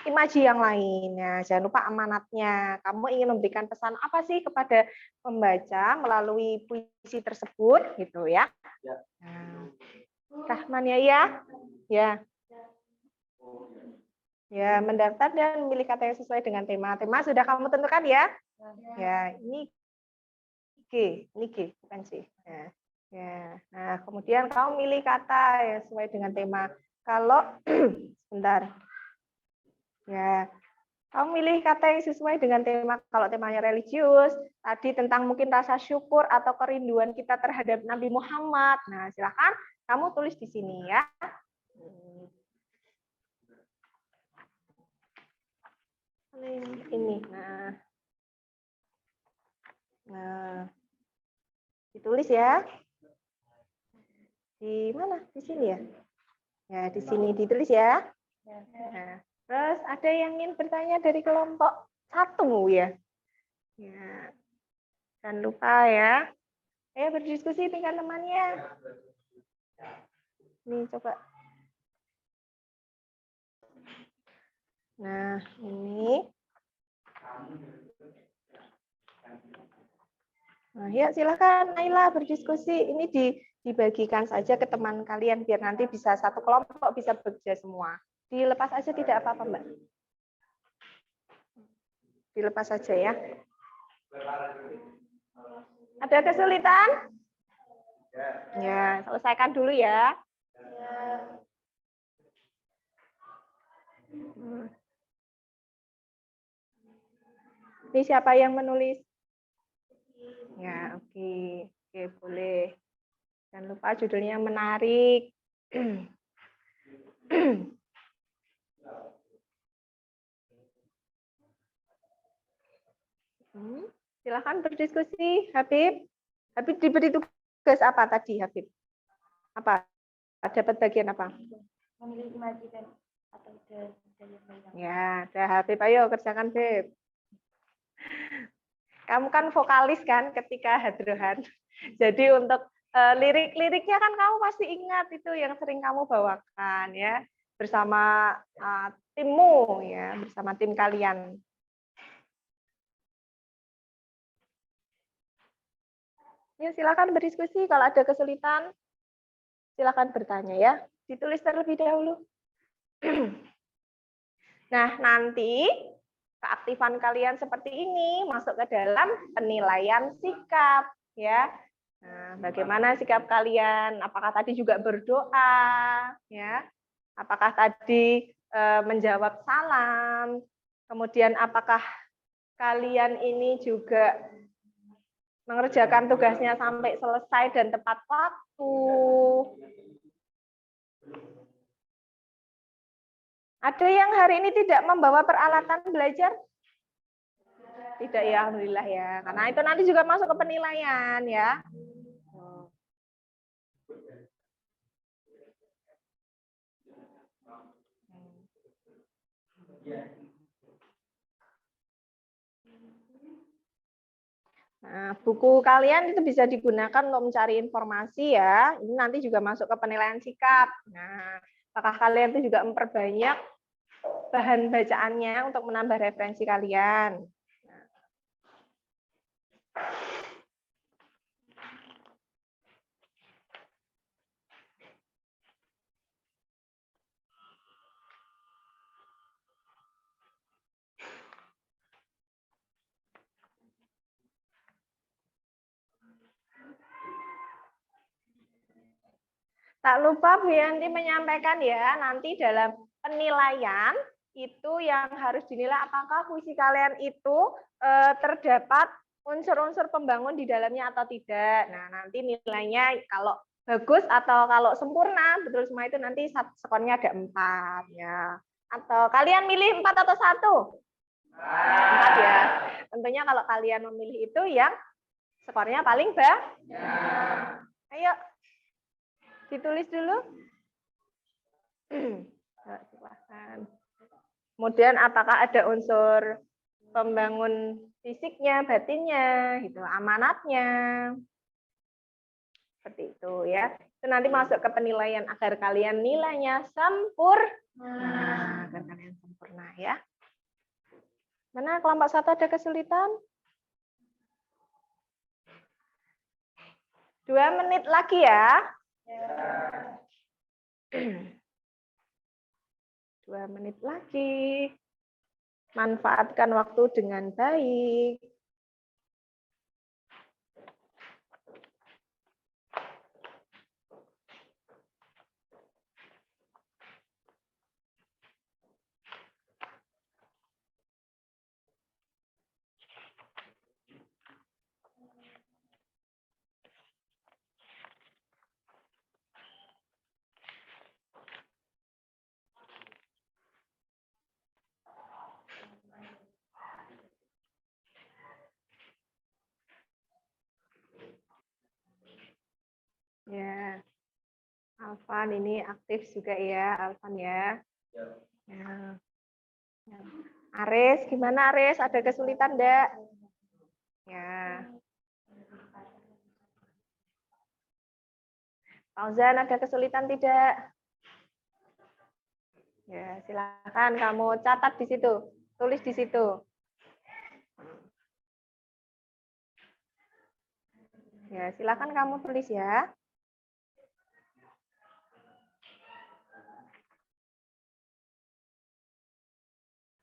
imaji yang lain. Nah, jangan lupa amanatnya. Kamu ingin memberikan pesan apa sih kepada pembaca melalui puisi tersebut, gitu ya? Ya. Nah, Rahman ya? Ya. Ya, mendaftar dan memilih kata yang sesuai dengan tema. Tema sudah kamu tentukan ya? Ya, ini G, bukan C. Ya. Ya. Nah, kemudian kamu milih kata yang sesuai dengan tema. Kalau sebentar. Ya, kamu milih kata yang sesuai dengan tema. Kalau temanya religius, tadi tentang mungkin rasa syukur atau kerinduan kita terhadap Nabi Muhammad. Nah, silakan kamu tulis di sini ya. Ini. Nah, ditulis ya. Di mana? Di sini ya? Ya, di sini ditulis ya. Nah, terus ada yang ingin bertanya dari kelompok 1 ya? Ya. Jangan lupa ya. Ayo berdiskusi dengan temannya. Nih, coba. Nah, ini. Nah, ya silakan Naila berdiskusi. Ini dibagikan saja ke teman kalian biar nanti bisa satu kelompok bisa bekerja semua. Dilepas aja tidak apa-apa, Mbak. Dilepas saja ya. Ada kesulitan? Ya, selesaikan dulu ya. Ini siapa yang menulis? Ya, oke. Oke, boleh. Jangan lupa judulnya menarik. Silakan berdiskusi, Habib. Habib diberi tugas apa tadi, Habib? Apa? Dapat bagian apa? Memilih imaji dan atau Ya, ada Habib. Ayo kerjakan, Habib. Kamu kan vokalis kan ketika hadrohan. Jadi untuk lirik-liriknya kan kamu pasti ingat itu yang sering kamu bawakan ya bersama timmu ya, bersama tim kalian. Ya, silakan berdiskusi. Kalau ada kesulitan, silakan bertanya ya. Ditulis terlebih dahulu. Nah, nanti keaktifan kalian seperti ini masuk ke dalam penilaian sikap ya. Nah, bagaimana sikap kalian? Apakah tadi juga berdoa ya? Apakah tadi menjawab salam? Kemudian apakah kalian ini juga mengerjakan tugasnya sampai selesai dan tepat waktu? Ada yang hari ini tidak membawa peralatan belajar? Tidak ya, alhamdulillah ya. Karena itu nanti juga masuk ke penilaian ya. Nah, buku kalian itu bisa digunakan untuk mencari informasi ya. Ini nanti juga masuk ke penilaian sikap. Nah, apakah kalian itu juga memperbanyak bahan bacaannya untuk menambah referensi kalian? Tak lupa Bu Yanti menyampaikan ya, nanti dalam penilaian itu yang harus dinilai apakah puisi kalian itu terdapat unsur-unsur pembangun di dalamnya atau tidak. Nah, nanti nilainya kalau bagus atau kalau sempurna, betul semua itu nanti skornya ada 4 ya. Atau kalian milih 4 atau 1? 4 ya. Tentunya kalau kalian memilih itu yang skornya paling banyak. Ayo, ditulis dulu. Silahkan. Kemudian apakah ada unsur pembangun fisiknya, batinnya, gitu, amanatnya. Seperti itu ya. Itu nanti masuk ke penilaian agar kalian nilainya sempurna. Agar kalian sempurna ya. Mana kelompok 1 ada kesulitan? 2 menit lagi ya. 2 menit lagi. Manfaatkan waktu dengan baik. Ya, Alvan ini aktif juga ya, Alvan ya. Ya. Aris, gimana Aris? Ada kesulitan enggak? Ya. Fauzan, ada kesulitan tidak? Ya, silakan kamu catat di situ, tulis di situ. Ya, silakan kamu tulis ya.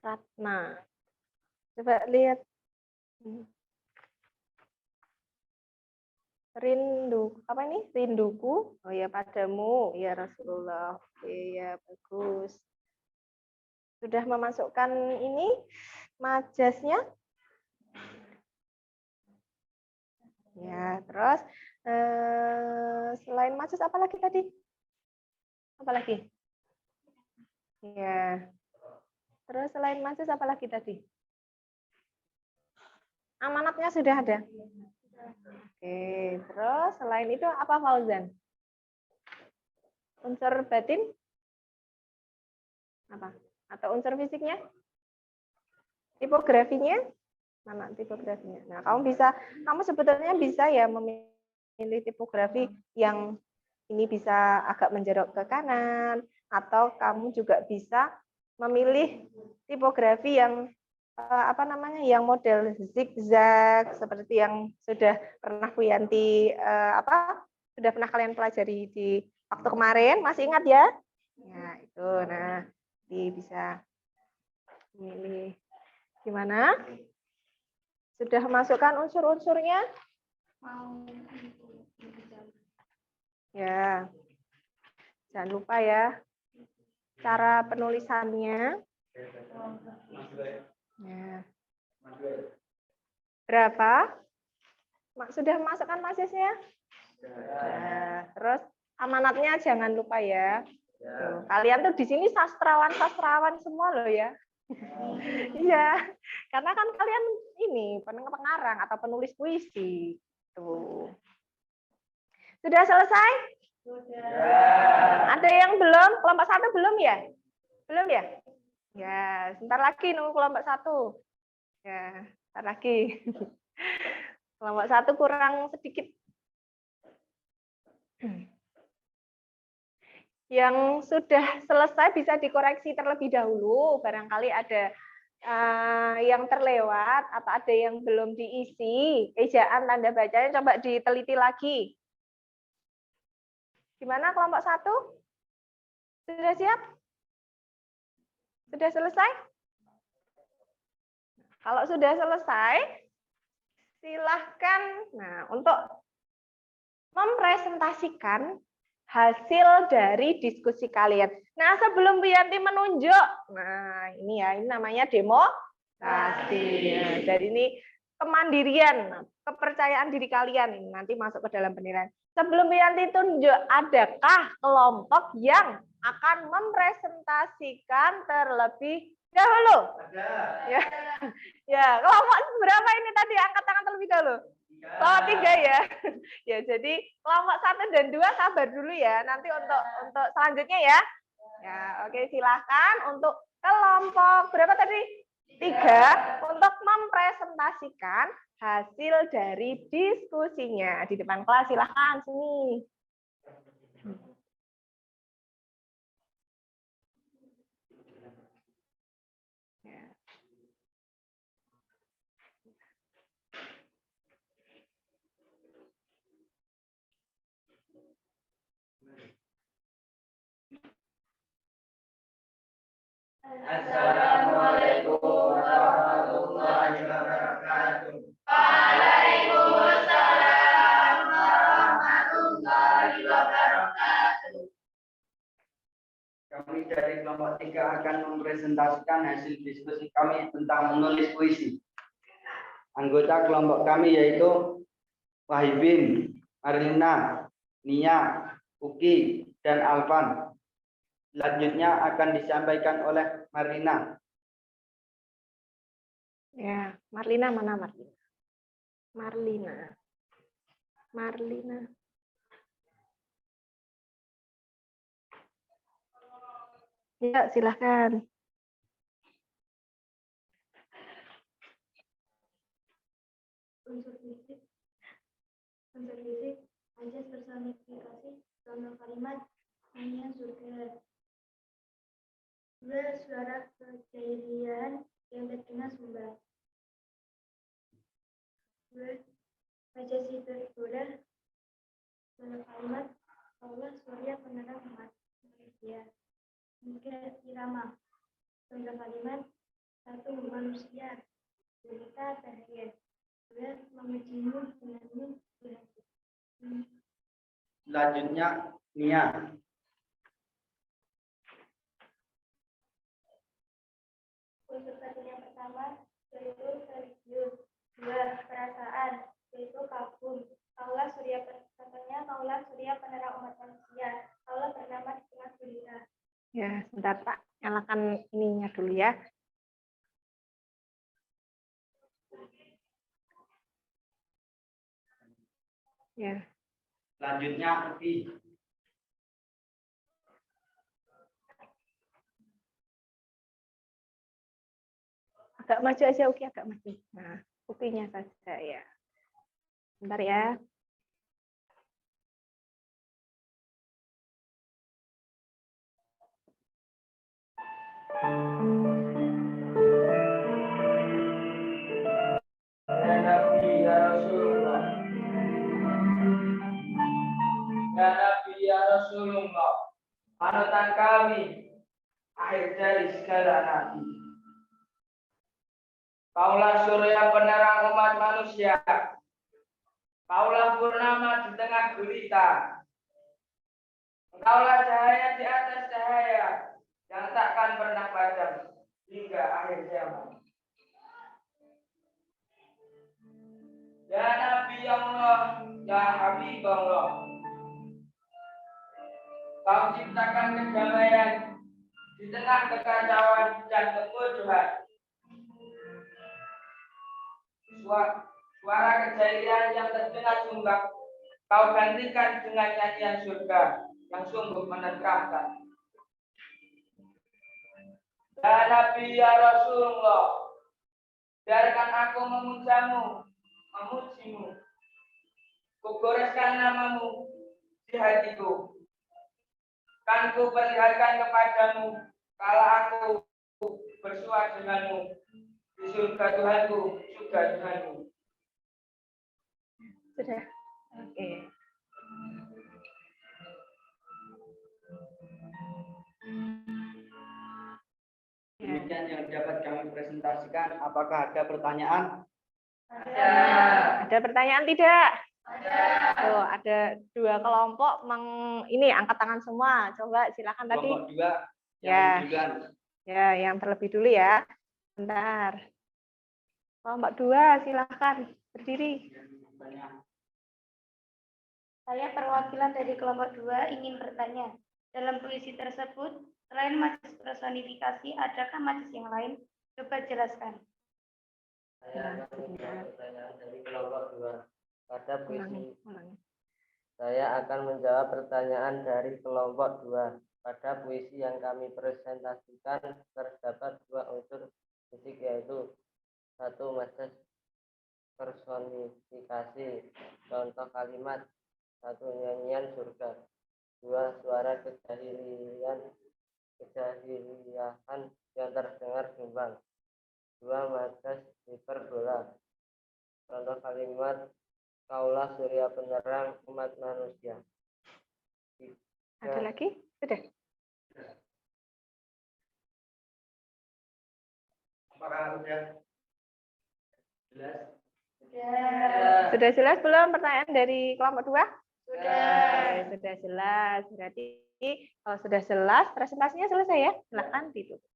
Ratna. Coba lihat. Rindu, apa ini? Rinduku. Oh ya, padamu, ya Rasulullah. Oke, ya bagus. Sudah memasukkan ini majasnya? Ya, terus selain majas apa lagi tadi? Apa lagi? Ya. Terus selain majas apa lagi tadi? Amanatnya sudah ada. Oke, terus selain itu apa Fauzan? Unsur batin? Apa? Atau unsur fisiknya? Tipografinya? Mana tipografinya? Nah, kamu sebetulnya bisa ya memilih tipografi yang ini bisa agak menjorok ke kanan, atau kamu juga bisa memilih tipografi yang yang model zigzag seperti yang sudah pernah Bu Yanti sudah pernah kalian pelajari di waktu kemarin, masih ingat ya? Ya, itu. Nah, bisa memilih gimana? Sudah masukkan unsur-unsurnya? Ya. Jangan lupa ya cara penulisannya. Ya. Berapa? Sudah masukkan masisnya? Nah, terus amanatnya jangan lupa ya. Tuh, kalian tuh di sini sastrawan semua loh ya. Iya, karena kan kalian ini pengarang atau penulis puisi. Tuh. Sudah selesai? Sudah. Ada yang belum? Kelompok 1 belum ya? Belum ya? Ya, sebentar lagi nunggu kelompok 1. Ya, sebentar lagi. Kelompok 1 kurang sedikit. Yang sudah selesai bisa dikoreksi terlebih dahulu, barangkali ada yang terlewat atau ada yang belum diisi, ejaan tanda bacanya coba diteliti lagi. Gimana kelompok 1? Sudah siap? Sudah selesai? Kalau sudah selesai, silahkan. Nah, untuk mempresentasikan hasil dari diskusi kalian. Nah, sebelum Bu Yanti menunjuk, nah ini ya, ini namanya demokrasi. Nah, jadi ini kemandirian, kepercayaan diri kalian ini nanti masuk ke dalam penilaian. Sebelum Bu Yanti tunjuk, adakah kelompok yang akan mempresentasikan terlebih dahulu? Ada. Ya, ya, kelompok berapa ini tadi? Angkat tangan terlebih dahulu. Oh, 3 ya. Ya, jadi kelompok 1 dan 2 sabar dulu ya. Nanti untuk selanjutnya ya. Ya, oke, silahkan untuk kelompok berapa tadi? 3 untuk mempresentasikan hasil dari diskusinya di depan kelas. Silahkan sini. Assalamualaikum warahmatullahi wabarakatuh. Waalaikumsalam warahmatullahi wabarakatuh. Kami dari kelompok 3 akan mempresentasikan hasil diskusi kami tentang menulis puisi. Anggota kelompok kami yaitu Wahibin, Marlina, Nia, Uki, dan Alvan. Selanjutnya akan disampaikan oleh Marlina. Ya, Marlina mana Marlina? Marlina. Ya, silahkan. Unsur fisik ajas personifikasi contoh kalimat hanya surga. 2 suara kejadian yang terkena sumber. 2 baca situr Buddha contoh kalimat Allah surya penerang umat manusia. 3 irama contoh kalimat 1 manusia cerita cahaya. 2 memujimu denganmu berhati. Selanjutnya Nia. Unsur batin yang pertama yaitu religius. 2 perasaan yaitu kagum. Allah surya penerang umat manusia. Allah bernama di tengah gulita. Ya, sebentar Pak. Nyalakan ininya dulu ya. Ya. Selanjutnya Uki. Agak maju aja Uki, agak maju. Nah, Ukinya saja ya. Bentar ya. Ya Nabi ya Rasulullah. Ya Nabi ya Rasulullah. Panutan kami akhir dari segala nabi. Kaulah surya penerang umat manusia. Kaulah purnama di tengah gulita. Engkaulah cahaya di atas cahaya yang takkan pernah padam hingga akhir zaman. Ya Nabi Allah, ya Habib Allah. Kau ciptakan kedamaian di tengah kekacauan dan kebodohan. Suara kejayaan yang terdengar sumbang, kau gantikan dengan nyanyian surga yang sungguh menenteramkan. Ya Nabi ya Rasulullah, biarkan aku memujimu, kugoreskan namamu di hatiku. Kan ku perlihatkan kepadamu kala aku bersua denganmu di surga Tuhanku, surga Tuhanmu. Sudah. Oke. Demikian yang dapat kami presentasikan. Apakah ada pertanyaan? Ada pertanyaan tidak? Tuh, ada 2 kelompok ini angkat tangan semua. Coba silakan tadi. Kelompok 2 Ya. yang duluan. Ya, yang terlebih dulu ya. Bentar. Kelompok 2 silakan berdiri. Saya perwakilan dari kelompok 2 ingin bertanya. Dalam puisi tersebut, selain macis personifikasi, adakah macis yang lain? Coba jelaskan. Saya akan menjawab pertanyaan dari kelompok 2. Pada puisi Ulangi. Saya akan menjawab pertanyaan dari kelompok 2. Pada puisi yang kami presentasikan terdapat 2 unsur fisik, yaitu 1 macis personifikasi, contoh kalimat 1 nyanyian surga, 2 suara kejahilian yang terdengar bimbang, 2 macis hiperbola, contoh kalimat kaulah surya penerang umat manusia. Ada lagi? Sudah. Apakah sudah jelas? Sudah jelas belum pertanyaan dari kelompok 2? Sudah. Sudah jelas. Berarti kalau sudah jelas, presentasinya selesai ya. Silakan ditutup.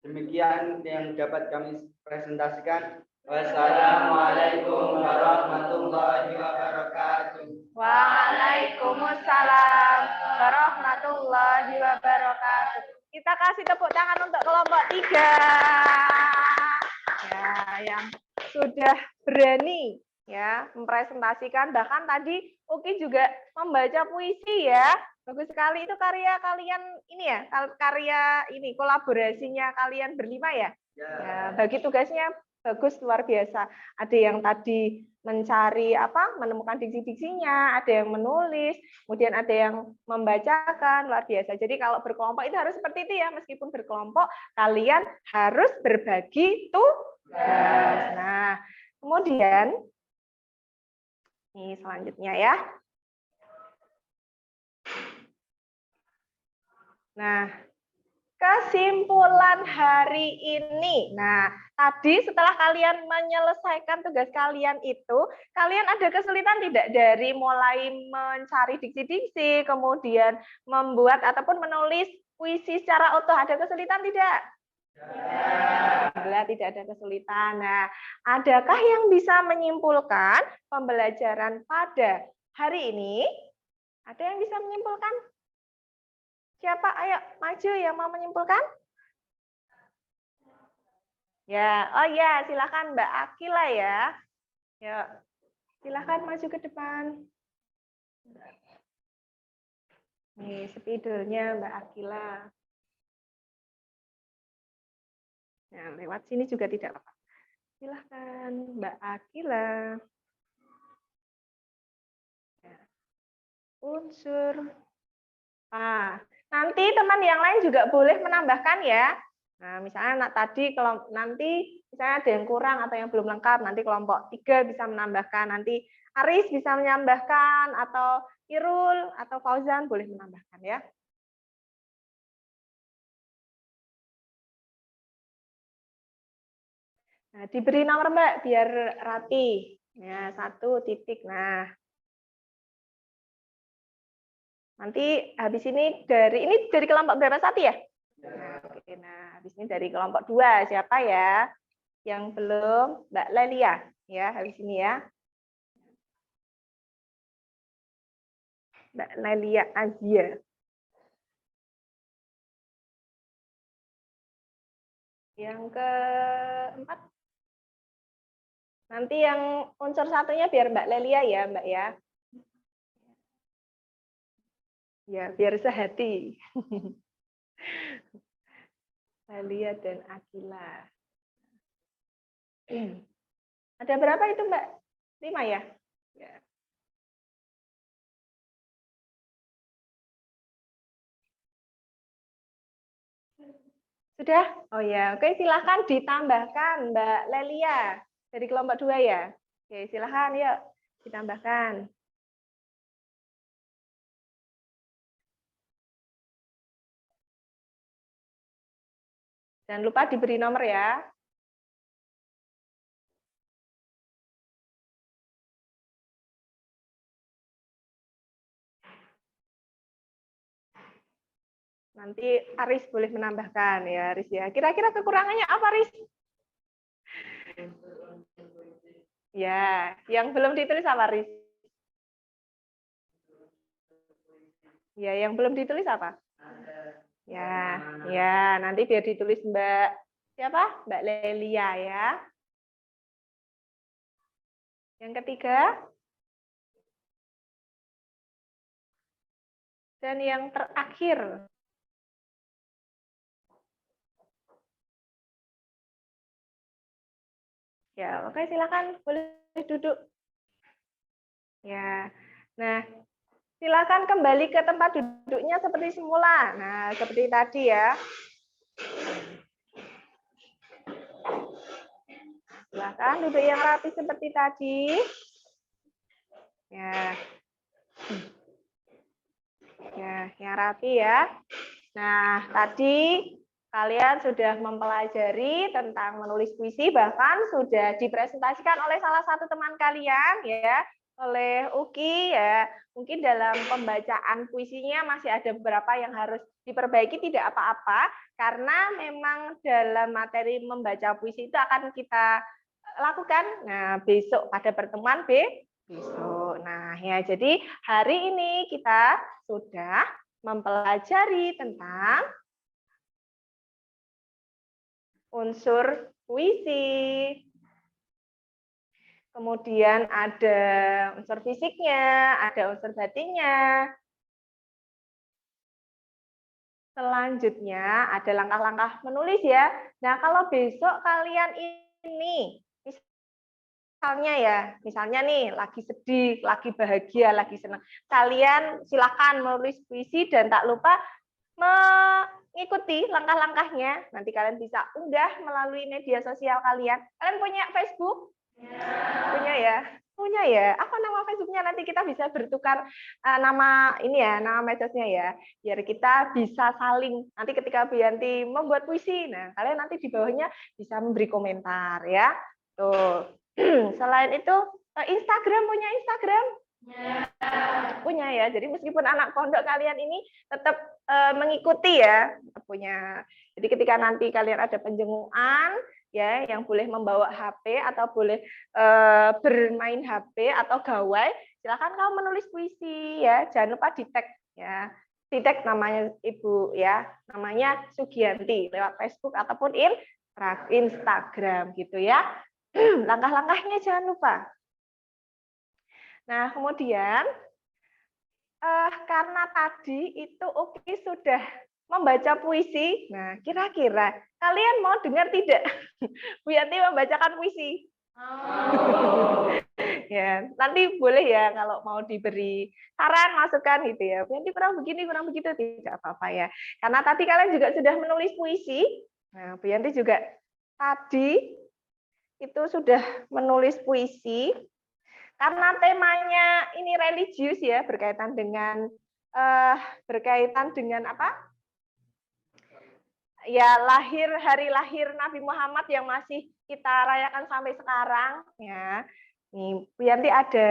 Demikian yang dapat kami presentasikan. Wassalamualaikum warahmatullahi wabarakatuh. Waalaikumsalam warahmatullahi wabarakatuh. Kita kasih tepuk tangan untuk kelompok 3. Ya, yang sudah berani ya mempresentasikan, bahkan tadi Uki juga membaca puisi ya. Bagus sekali, itu karya kalian ini ya, karya ini kolaborasinya kalian berlima ya. Ya, bagi tugasnya bagus, luar biasa. Ada yang tadi mencari menemukan diksi-diksinya, ada yang menulis, kemudian ada yang membacakan, luar biasa. Jadi kalau berkelompok itu harus seperti itu ya, meskipun berkelompok kalian harus berbagi tugas. Nah, kemudian ini selanjutnya ya. Nah, kesimpulan hari ini. Nah, tadi setelah kalian menyelesaikan tugas kalian itu, kalian ada kesulitan tidak dari mulai mencari diksi-diksi, kemudian membuat ataupun menulis puisi secara utuh? Ada kesulitan tidak? Alhamdulillah tidak ada kesulitan. Nah, adakah yang bisa menyimpulkan pembelajaran pada hari ini? Ada yang bisa menyimpulkan? Siapa? Ayo maju yang mau menyimpulkan. Ya, oh ya, silakan Mbak Akila ya. Ya, silakan maju ke depan. Nih, spidolnya Mbak Akila. Nah, lewat sini juga tidak apa-apa. Silakan Mbak Akila. Ya. Unsur. Nanti teman yang lain juga boleh menambahkan ya. Nah, misalnya tadi kalau nanti misalnya ada yang kurang atau yang belum lengkap, nanti kelompok 3 bisa menambahkan, nanti Aris bisa menambahkan, atau Irul atau Fauzan boleh menambahkan ya. Nah, diberi nomor Mbak biar rapi. Ya, 1 titik. Nah, nanti habis ini dari kelompok berapa, 1 ya? Nah, oke. Nah, habis ini dari kelompok 2 siapa ya? Yang belum? Mbak Lelia ya, habis ini ya. Mbak Lelia Azia. Yang keempat. Nanti yang unsur 1-nya biar Mbak Lelia ya, Mbak ya. Ya, biar sehati. Lelia dan Akila. Ada berapa itu Mbak? 5 ya? Ya. Sudah? Oh ya, oke, silahkan ditambahkan Mbak Lelia dari kelompok 2 ya. Oke, silahkan yuk ditambahkan. Jangan lupa diberi nomor ya. Nanti Aris boleh menambahkan ya, Aris ya. Kira-kira kekurangannya apa, Aris? Ya, yang belum ditulis apa, Aris? Ya, yang belum ditulis apa? Ya, ya, nanti biar ditulis Mbak siapa? Mbak Lelia ya. Yang ketiga. Dan yang terakhir. Ya, oke silakan boleh duduk. Ya. Nah, silakan kembali ke tempat duduknya seperti semula. Nah, seperti tadi ya. Silakan duduk yang rapi seperti tadi. Ya. Ya, yang rapi ya. Nah, tadi kalian sudah mempelajari tentang menulis puisi, bahkan sudah dipresentasikan oleh salah satu teman kalian ya, oleh Uki ya. Mungkin dalam pembacaan puisinya masih ada beberapa yang harus diperbaiki, tidak apa-apa, karena memang dalam materi membaca puisi itu akan kita lakukan besok pada pertemuan besok. Nah, ya jadi hari ini kita sudah mempelajari tentang unsur puisi. Kemudian ada unsur fisiknya, ada unsur batinnya. Selanjutnya ada langkah-langkah menulis ya. Nah, kalau besok kalian ini misalnya nih lagi sedih, lagi bahagia, lagi senang. Kalian silakan menulis puisi dan tak lupa mengikuti langkah-langkahnya. Nanti kalian bisa unggah melalui media sosial kalian. Kalian punya Facebook? Punya ya? Punya ya. Apa nama Facebooknya? Nanti kita bisa bertukar nama ini ya, nama medsosnya ya. Biar kita bisa saling. Nanti ketika Bu Yanti membuat puisi, nah kalian nanti di bawahnya bisa memberi komentar ya. Tuh. Selain itu, Instagram punya Instagram? Punya ya. Jadi meskipun anak pondok kalian ini tetap mengikuti ya, punya. Jadi ketika nanti kalian ada penjengukan ya, yang boleh membawa HP atau boleh bermain HP atau gawai, silakan kamu menulis puisi ya. Jangan lupa di-tag ya. Di-tag namanya Ibu ya. Namanya Sugianti lewat Facebook ataupun Instagram gitu ya. Langkah-langkahnya jangan lupa. Nah, kemudian karena tadi itu Uki sudah membaca puisi. Nah, kira-kira kalian mau dengar tidak Bu Yanti membacakan puisi? Ya, nanti boleh ya kalau mau diberi saran, masukan gitu ya. Bu Yanti kurang begini, kurang begitu, tidak apa-apa ya. Karena tadi kalian juga sudah menulis puisi. Nah, Bu Yanti juga tadi itu sudah menulis puisi karena temanya ini religius ya, berkaitan dengan apa? Ya hari lahir Nabi Muhammad yang masih kita rayakan sampai sekarang ya. Nih, Bu Yanti ada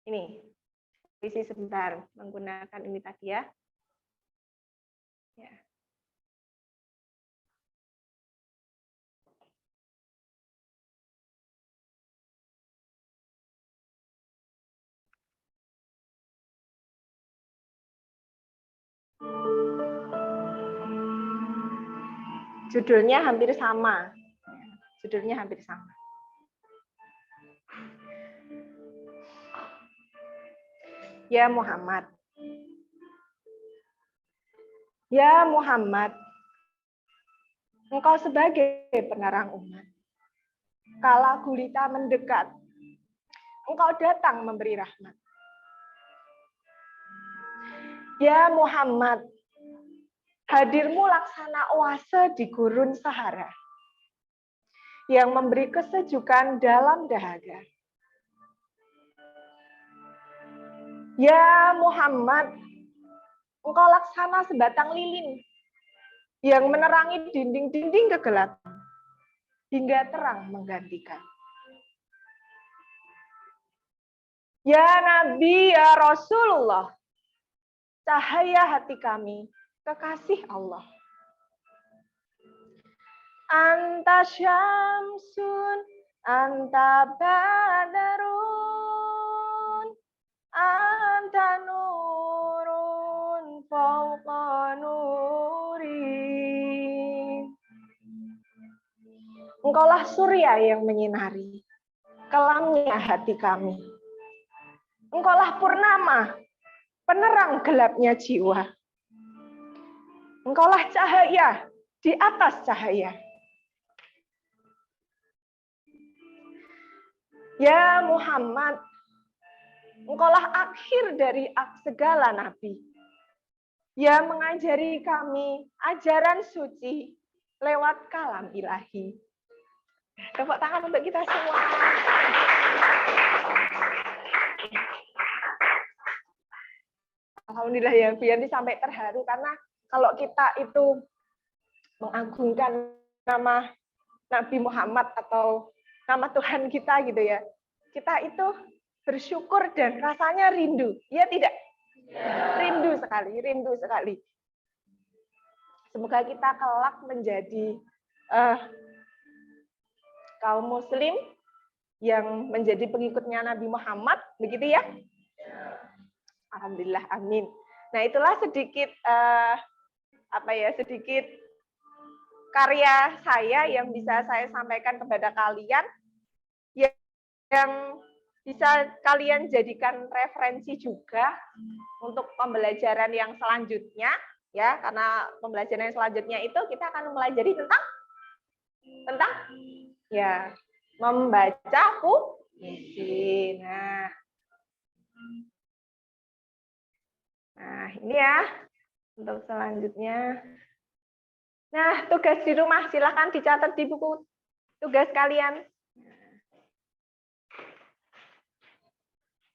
ini puisi sebentar menggunakan ini tadi ya. Ya. Judulnya hampir sama. Judulnya hampir sama. Ya Muhammad. Ya Muhammad, engkau sebagai penerang umat. Kala gulita mendekat, engkau datang memberi rahmat. Ya Muhammad, hadirmu laksana oase di gurun Sahara yang memberi kesejukan dalam dahaga. Ya Muhammad, engkau laksana sebatang lilin yang menerangi dinding-dinding kegelapan hingga terang menggantikan. Ya Nabi, ya Rasulullah, cahaya hati kami, kekasih Allah. Anta syamsun, anta badarun, anta nurun fauqa nuri. Engkaulah surya yang menyinari kelamnya hati kami. Engkaulah purnama, penerang gelapnya jiwa. Engkaulah cahaya di atas cahaya. Ya Muhammad, engkaulah akhir dari segala nabi. Ya mengajari kami ajaran suci lewat kalam ilahi. Tepuk tangan untuk kita semua. Alhamdulillah ya, Bianti sampai terharu karena kalau kita itu mengagungkan nama Nabi Muhammad atau nama Tuhan kita gitu ya, kita itu bersyukur dan rasanya rindu, ya tidak? Rindu sekali. Semoga kita kelak menjadi kaum muslim yang menjadi pengikutnya Nabi Muhammad, begitu ya? Alhamdulillah, amin. Nah, itulah sedikit sedikit karya saya yang bisa saya sampaikan kepada kalian, yang bisa kalian jadikan referensi juga untuk pembelajaran yang selanjutnya, ya, karena pembelajaran yang selanjutnya itu kita akan mempelajari tentang ya, membaca puisi. Nah, ini ya untuk selanjutnya. Nah, tugas di rumah silakan dicatat di buku tugas kalian.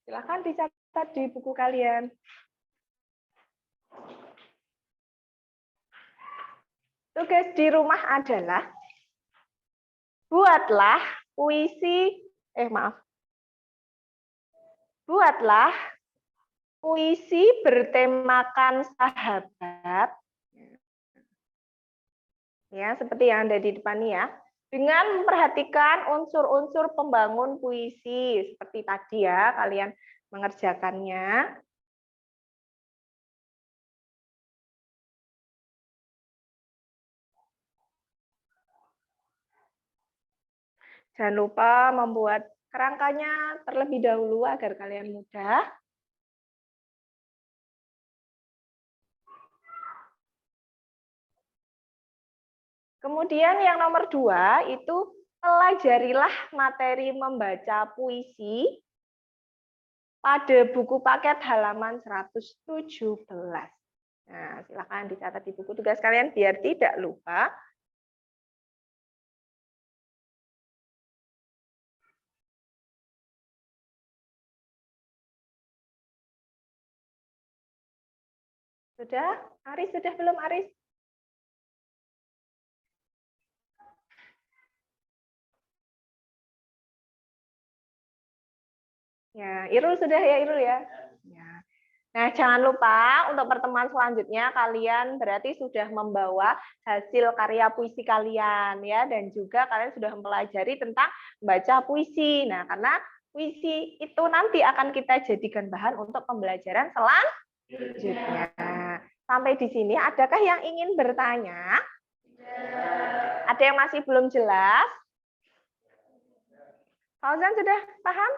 Silakan dicatat di buku kalian. Tugas di rumah adalah buatlah puisi bertemakan sahabat, ya seperti yang ada di depan ini ya, dengan memperhatikan unsur-unsur pembangun puisi seperti tadi ya, kalian mengerjakannya. Jangan lupa membuat kerangkanya terlebih dahulu agar kalian mudah. Kemudian yang nomor 2 itu pelajarilah materi membaca puisi pada buku paket halaman 117. Nah, silakan dicatat di buku tugas kalian biar tidak lupa. Sudah? Aris, sudah belum Aris? Ya, Irul sudah ya, Irul ya? Ya. Nah, jangan lupa untuk pertemuan selanjutnya kalian berarti sudah membawa hasil karya puisi kalian ya, dan juga kalian sudah mempelajari tentang membaca puisi. Nah, karena puisi itu nanti akan kita jadikan bahan untuk pembelajaran selanjutnya. Sampai di sini adakah yang ingin bertanya? Ada yang masih belum jelas? Fauzan sudah paham?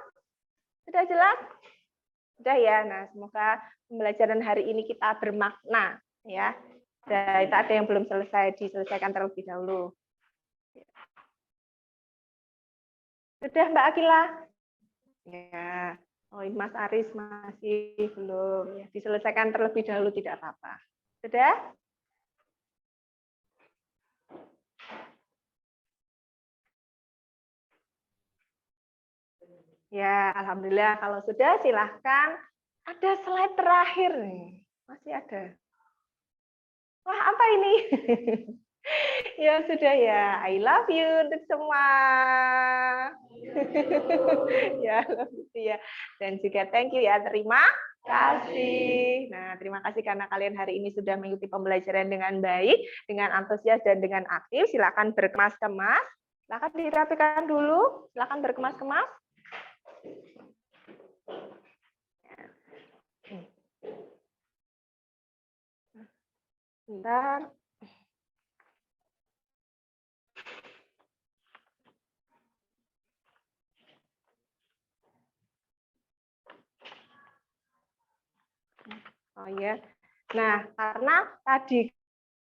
Sudah jelas? Sudah ya. Nah, semoga pembelajaran hari ini kita bermakna ya. Dan itu ada yang belum selesai, diselesaikan terlebih dahulu. Sudah Mbak Akila? Ya. Oh, Mas Aris masih belum. Ya, diselesaikan terlebih dahulu tidak apa-apa. Sudah? Ya, alhamdulillah. Kalau sudah, silahkan. Ada slide terakhir nih. Masih ada. Wah, apa ini? Ya sudah ya, I love you untuk semua. Ya, love you ya. Dan juga thank you ya, terima kasih. Nah, terima kasih karena kalian hari ini sudah mengikuti pembelajaran dengan baik, dengan antusias dan dengan aktif. Silakan berkemas-kemas. Silakan dirapikan dulu. Silakan berkemas-kemas. Bentar. Oh ya. Nah, karena tadi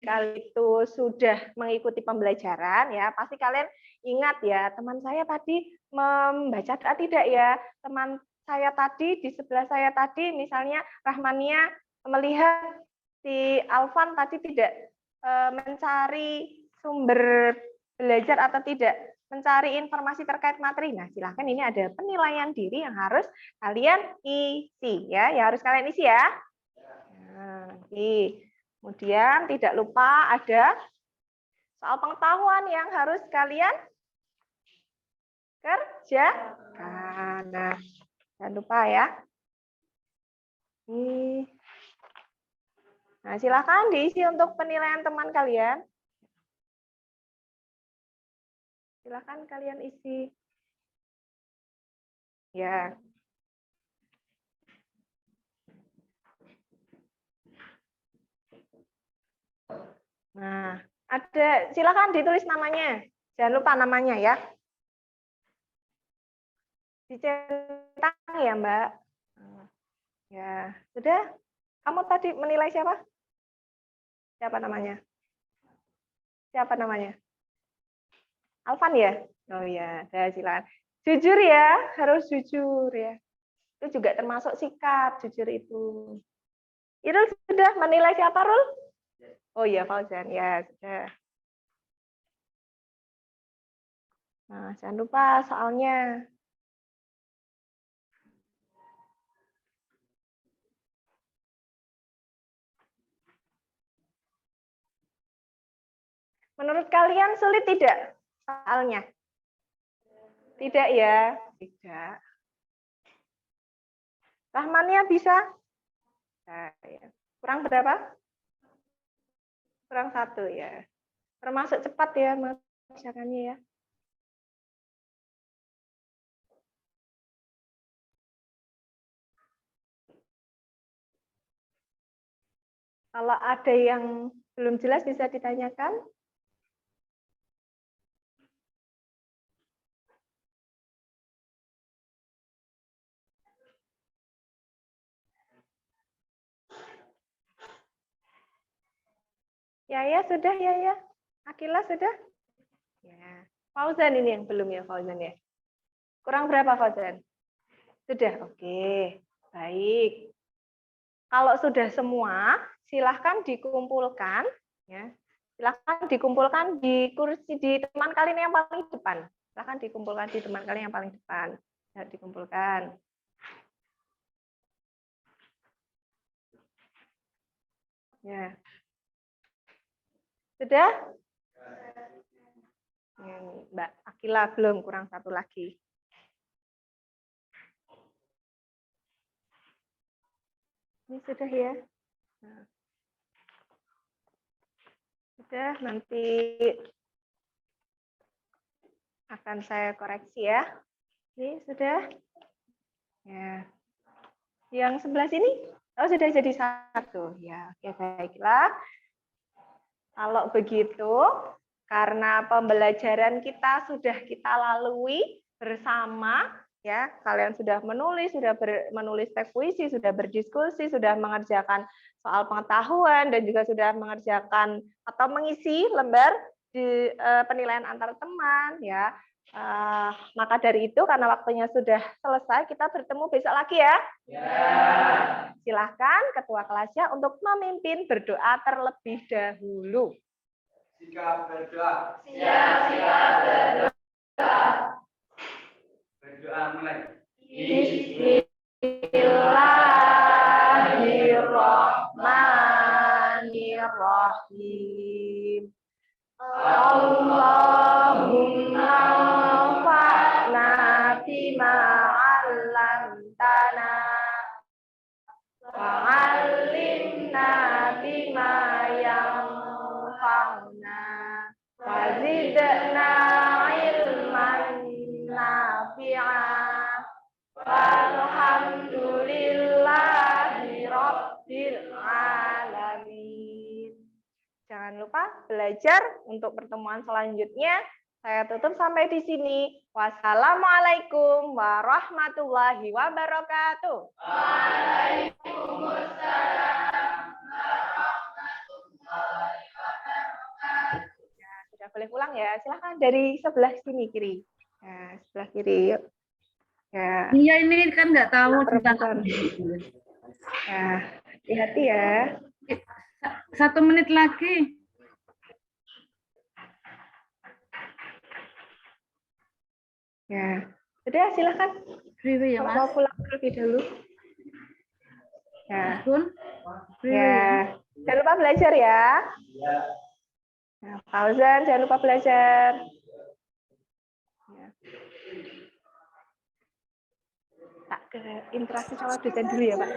kalian itu sudah mengikuti pembelajaran ya, pasti kalian ingat ya, teman saya tadi membaca doa tidak ya? Teman saya tadi di sebelah saya tadi misalnya Rahmania melihat si Alvan tadi tidak mencari sumber belajar atau tidak mencari informasi terkait materi. Nah, silakan ini ada penilaian diri yang harus kalian isi ya, yang harus kalian isi ya. Nah, kemudian tidak lupa ada soal pengetahuan yang harus kalian kerjakan. Nah, jangan lupa ya. Nah, silakan diisi untuk penilaian teman kalian. Silakan kalian isi. Ya. Nah, ada silakan ditulis namanya. Jangan lupa namanya ya. Dicentang ya, Mbak. Ya, sudah. Kamu tadi menilai siapa? Siapa namanya? Siapa namanya? Alvan ya? Oh ya, silakan. Jujur ya, harus jujur ya. Itu juga termasuk sikap jujur itu. Irul sudah menilai siapa, Rul? Oh iya, Fauzan. Ya, sudah. Nah, jangan lupa soalnya. Menurut kalian sulit tidak soalnya? Tidak ya? Tidak. Rahmania bisa? Nah, ya. Kurang berapa? Kurang 1 ya. Termasuk cepat ya mengerjakannya ya. Kalau ada yang belum jelas bisa ditanyakan. Ya sudah ya. Akila sudah? Ya. Fauzan ini yang belum ya Fauzan ya. Kurang berapa Fauzan? Sudah, oke. Baik. Kalau sudah semua, silahkan dikumpulkan ya. Silahkan dikumpulkan di kursi di teman kalian yang paling depan. Silahkan dikumpulkan di teman kalian yang paling depan. Ya, dikumpulkan. Ya. Sudah? Mbak Akila belum, kurang 1 lagi. Ini sudah ya? Nah. Sudah, nanti akan saya koreksi ya. Ini sudah? Ya. Yang sebelah sini? Oh, sudah jadi 1. Ya, oke baiklah. Kalau begitu, karena pembelajaran kita sudah kita lalui bersama, ya kalian sudah menulis teks puisi, sudah berdiskusi, sudah mengerjakan soal pengetahuan dan juga sudah mengerjakan atau mengisi lembar di penilaian antar teman, ya. Maka dari itu karena waktunya sudah selesai, kita bertemu besok lagi ya. Silahkan ketua kelasnya untuk memimpin berdoa terlebih dahulu. Sikap berdoa. Siap berdoa. Berdoa mulai. Bismillahirrahmanirrahim. Allahumma anfa'na bima 'allamtana wa 'allimna bima yanfa'una wa zidna ilman nafi'a walhamdulillahi rabbil alamin. Jangan lupa belajar untuk pertemuan selanjutnya. Saya tutup sampai di sini. Wassalamualaikum warahmatullahi wabarakatuh. Ya, sudah boleh pulang ya. Silahkan dari sebelah sini kiri. Ya, sebelah kiri. Yuk. Ya. Iya, ini kan nggak tahu Bentar, tentang Ya, hati-hati ya. 1 menit lagi. Ya, sudah silakan. Priwe ya, Kalau Mas. mau pulang terlebih dahulu. Ya, Bun. Priwe. ya. Jangan lupa belajar ya. Nah, Fauzan, jangan lupa belajar. Ya. Tak ke interaksi sama dosen dulu ya, Pak.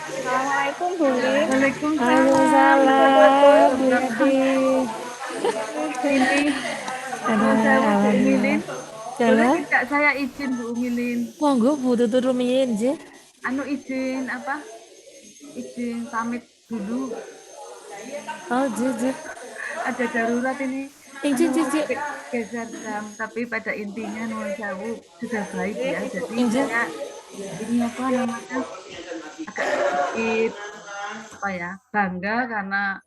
Assalamualaikum, Bu Lin. Waalaikumsalam, Bu Yati. Ini Ada Bu Umilin. Boleh jalan. tidak saya izin Bu Umilin? Monggo Bu tutur rumiyin, Nggih. Anu izin apa? Izin pamit dulu. Oh, Nggih. Ada darurat ini. Injin, Cici. Geser jam, tapi pada intinya nuwun sewu sudah baik ya. Jadi Injin. saya ini apa namanya agak sedikit apa ya bangga karena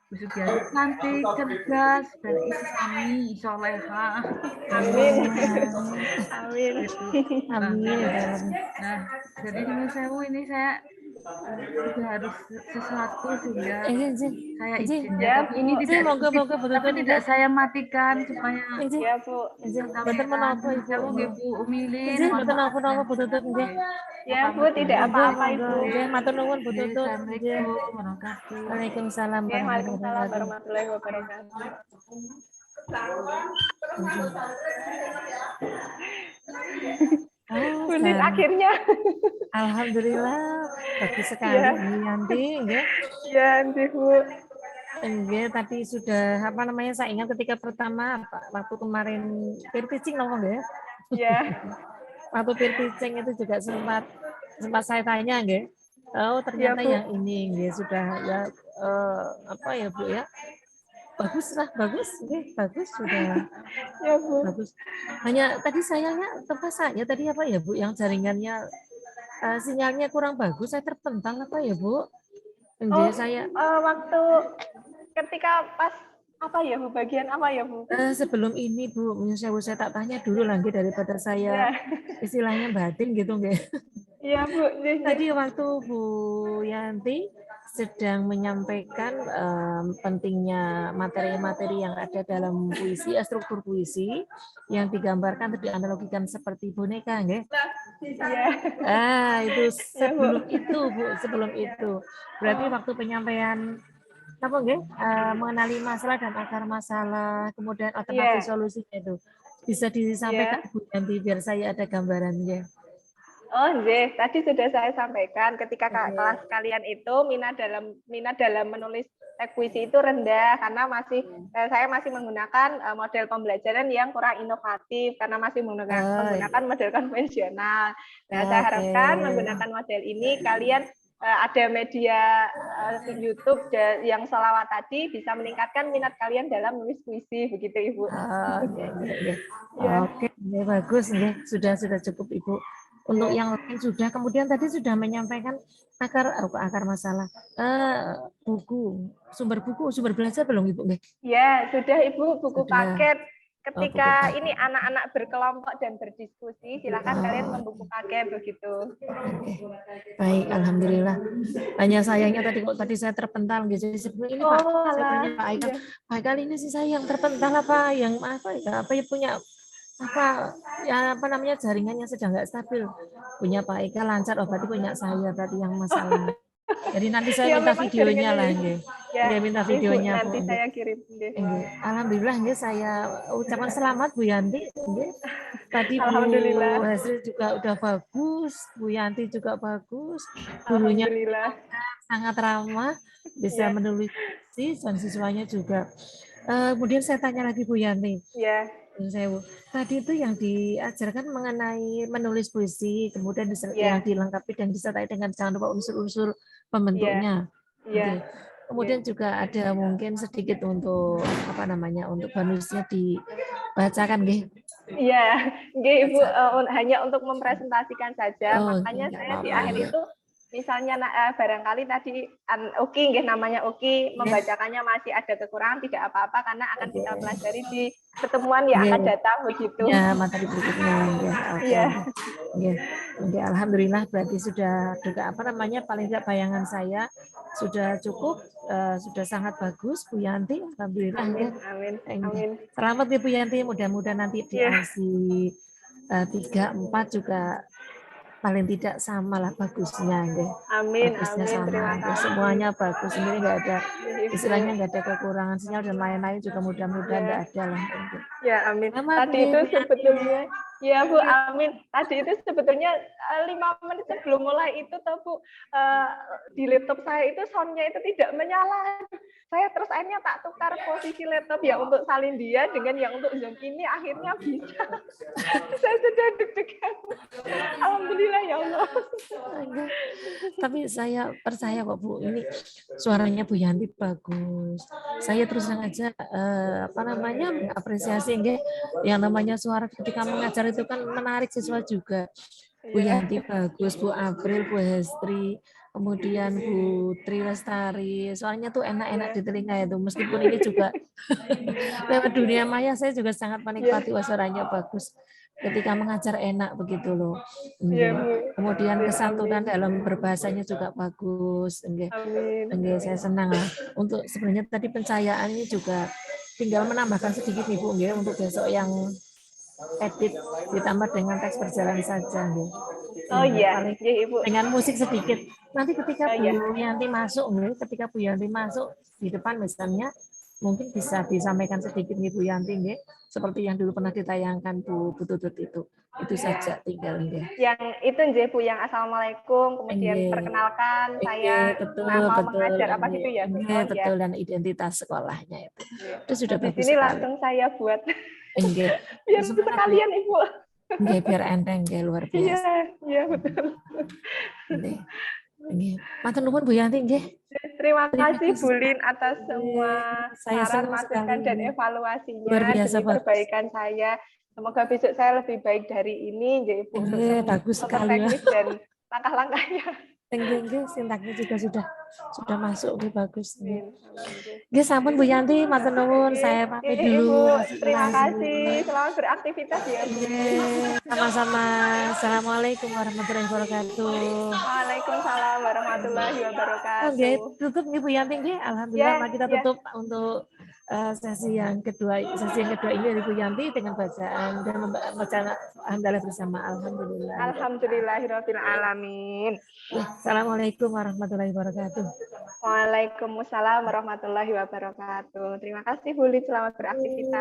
Bu Sugiati cantik, cerdas, dan islami, soleha. Amin. Amin. Amin. Nah, jadi nuwun sewu ini saya sudah harus sesuatu sehingga Injin. saya Injin. izin ya. Tapi ini Injin, tidak monggo sedikit, Bu tapi tutur. tidak saya matikan supaya Injin. Ya, Bu. Injin. Mboten menapa Ibu. Sewu nggih Bu Umilin. Injin, mboten napa-napa Bu tutur, nggih. Ya, Bu, tidak apa-apa, Ibu. Nggih, matur nuwun Bu tutur. Nggih. Assalamualaikum warahmatullahi wabarakatuh. Waalaikumsalam Ya, Waalaikumsalam warahmatullahi warahmatullahi wabarakatuh. Oh, Bu Lin, akhirnya. alhamdulillah bagus sekali Ya. Bu Yanti, nggih. Ya, nanti, Bu. Nggih, tadi sudah apa namanya saya ingat ketika pertama waktu kemarin peer teaching nopo nggih. Ya. Waktu peer teaching itu juga sempat saya tanya nggih. Oh, ternyata Ya, Bu. yang ini nggih sudah ya apa ya Bu ya. Bagus nggih, bagus sudah Ya, Bu. bagus. Hanya tadi sayangnya tempat saya tadi apa ya Bu yang jaringannya sinyalnya kurang bagus, saya terpental apa ya Bu? Nggih, saya Waktu ketika pas apa ya, Bu? Bagian apa ya, Bu? sebelum ini Bu, saya tak tanya dulu lagi daripada saya istilahnya batin gitu nggih. Iya, Bu. Tadi waktu Bu Yanti sedang menyampaikan pentingnya materi-materi yang ada dalam puisi, struktur puisi yang digambarkan atau dianalogikan seperti boneka, nggih. Iya. Itu sebelum itu, Bu, sebelum itu. Berarti waktu penyampaian apa nggih? Mengenali masalah dan akar masalah, kemudian alternatif solusinya itu. Bisa disampaikan Bu Yanti biar saya ada gambarannya. Oh, nggih. Tadi sudah saya sampaikan ketika kelas kalian itu minat dalam menulis puisi itu rendah karena saya masih menggunakan model pembelajaran yang kurang inovatif karena masih menggunakan model konvensional. Nah, saya harapkan menggunakan model ini kalian ada media YouTube yang sholawat tadi bisa meningkatkan minat kalian dalam menulis puisi, begitu Ibu. Oke, bagus, sudah cukup Ibu. Untuk yang lain sudah, kemudian tadi sudah menyampaikan akar masalah sumber belajar belum Ibu? Ya, sudah Ibu, buku Sudah. paket. Ketika ini anak-anak berkelompok dan berdiskusi, silakan kalian membuku paket begitu. Baik, alhamdulillah. Hanya sayangnya tadi saya terpental gitu. Sebelum ini Pak, saya tanya Pak Aika, Pak kali ini sih saya yang terpental apa yang apa ya punya apa namanya jaringannya sedang nggak stabil. Punya Pak Eka lancar, oh berarti punya saya berarti yang masalah. Jadi nanti saya Ya minta memang videonya jaringannya lah, ya. nggih. Ya, Nggih, minta Ibu videonya Bu. nanti Nggih. saya kirim. Nggih. Nggih. Alhamdulillah nggih saya ucapan selamat Bu Yanti. Nggih. Tadi Bu Alhamdulillah. Hesri juga udah bagus, Bu Yanti juga bagus, gurunya Alhamdulillah. sangat ramah, bisa Ya, menulis puisi, dan siswanya juga. Kemudian saya tanya lagi Bu Yanti, ya, tadi itu yang diajarkan mengenai menulis puisi, kemudian yang ya, dilengkapi dan disertai dengan jangan lupa unsur-unsur ya, pembentuknya. ya, Oke. Kemudian juga ada mungkin sedikit untuk apa namanya untuk bonusnya dibacakan, nggih. iya, nggih, Ibu, hanya untuk mempresentasikan saja. Oh, Makanya nggak saya di apa-apa, akhir nggih. itu, misalnya barangkali tadi Uki, nggih, namanya Uki, membacakannya masih ada kekurangan, tidak apa-apa karena akan kita pelajari di pertemuan yang akan Nggih. datang begitu. Ya, materi berikutnya. Ya, oke. Iya, Ya, ya, alhamdulillah berarti sudah juga apa namanya paling tidak bayangan saya sudah cukup, sudah sangat bagus Bu Yanti. Alhamdulillah ya. amin, amin, amin. Selamat ya Bu Yanti, mudah-mudahan nanti di Iya, IC 3, 4 juga paling tidak sama lah bagusnya ya. amin, Bagusnya amin. Terima sama, ya, kasih. semuanya bagus. Ini enggak ada Ibu. istilahnya enggak ada kekurangan sinyal dan lain-lain juga mudah-mudahan Ya. enggak ada lah. Ya, amin. Selamat Tadi ya, itu Bu Yanti. sebetulnya, ya Bu, amin. Tadi itu sebetulnya 5 menit sebelum mulai itu, tuh Bu, di laptop saya itu soundnya itu tidak menyala. Saya terus akhirnya tak tukar posisi laptop ya untuk salin dia dengan yang untuk Zoom ini, akhirnya bisa. Saya sudah deg-degan. Alhamdulillah ya Allah. Tapi saya percaya kok Bu, ini suaranya Bu Yanti bagus. Saya terus terang aja apa namanya mengapresiasi nggih, yang namanya suara ketika mengajar itu kan menarik siswa juga. Bu Ya, Yanti bagus, Bu April, Bu Hestri, kemudian Bu Tri Lestari, soalnya tuh enak-enak di telinga itu. Meskipun ini juga lewat dunia maya, saya juga sangat menikmati wah, suaranya bagus. Ketika mengajar enak begitu loh. ya Nggih. Bu. Kemudian Ya, kesantunan amin. dalam berbahasanya juga bagus. Nggih. Amin. Nggih, saya senang lah. Untuk sebenarnya tadi pencahayaan ini juga tinggal menambahkan sedikit nih Bu, nggih, untuk besok yang edit ditambah dengan teks berjalan saja, nggih. Oh iya, Paling ya Ibu. dengan musik sedikit. Nanti ketika Oh iya. Bu Yanti masuk, ketika Bu Yanti masuk di depan misalnya, mungkin bisa disampaikan sedikit nih Bu Yanti, nggih, seperti yang dulu pernah ditayangkan Bu Tutut itu. Itu saja tinggal, nggih. Yang itu nggih Bu, yang assalamualaikum, kemudian Nggih. perkenalkan Nggih, saya betul, nama betul, mengajar apa nggih. gitu ya Bu. Nggih, Oh betul, ya. dan identitas sekolahnya itu. Itu sudah Di bagus sini sekali. langsung saya buat Nggih. biar Semangat, Bu. sekalian Ibu. Nggih, biar enteng, nggih, luar Iya, biasa. iya betul. Nggih. Nggih. Matur nuwun Bu Yanti, nggih. Terima Terima kasih Bu kasih. Lin atas semua Saya saran, senang masukan dan sekali. evaluasinya Luar biasa demi bagus. perbaikan saya. Semoga besok saya lebih baik dari ini, nggih Ibu, untuk Bagus sekali ya. teknis dan langkah-langkahnya. Nggih, sintaknya juga sudah masuk, nggih, bagus. Amin. Nggih, sampun Bu Yanti, matur nuwun. Saya pamit Oke, dulu. Ibu, Masuk terima kelas. kasih. Selamat beraktivitas ya, Bu. Nggih, sama-sama. Assalamualaikum warahmatullahi wabarakatuh. Waalaikumsalam warahmatullahi wabarakatuh. Oke, tutup nih Bu Yanti, nggih. Alhamdulillah, Ya, mari kita ya. tutup untuk sesi yang kedua ini dari Bu Yanti dengan bacaan dan membaca alhamdulillah bersama. Alhamdulillah. Alhamdulillahirabbil alamin. Assalamualaikum warahmatullahi wabarakatuh. Waalaikumsalam warahmatullahi wabarakatuh. Terima kasih Bu Lin, selamat beraktivitas.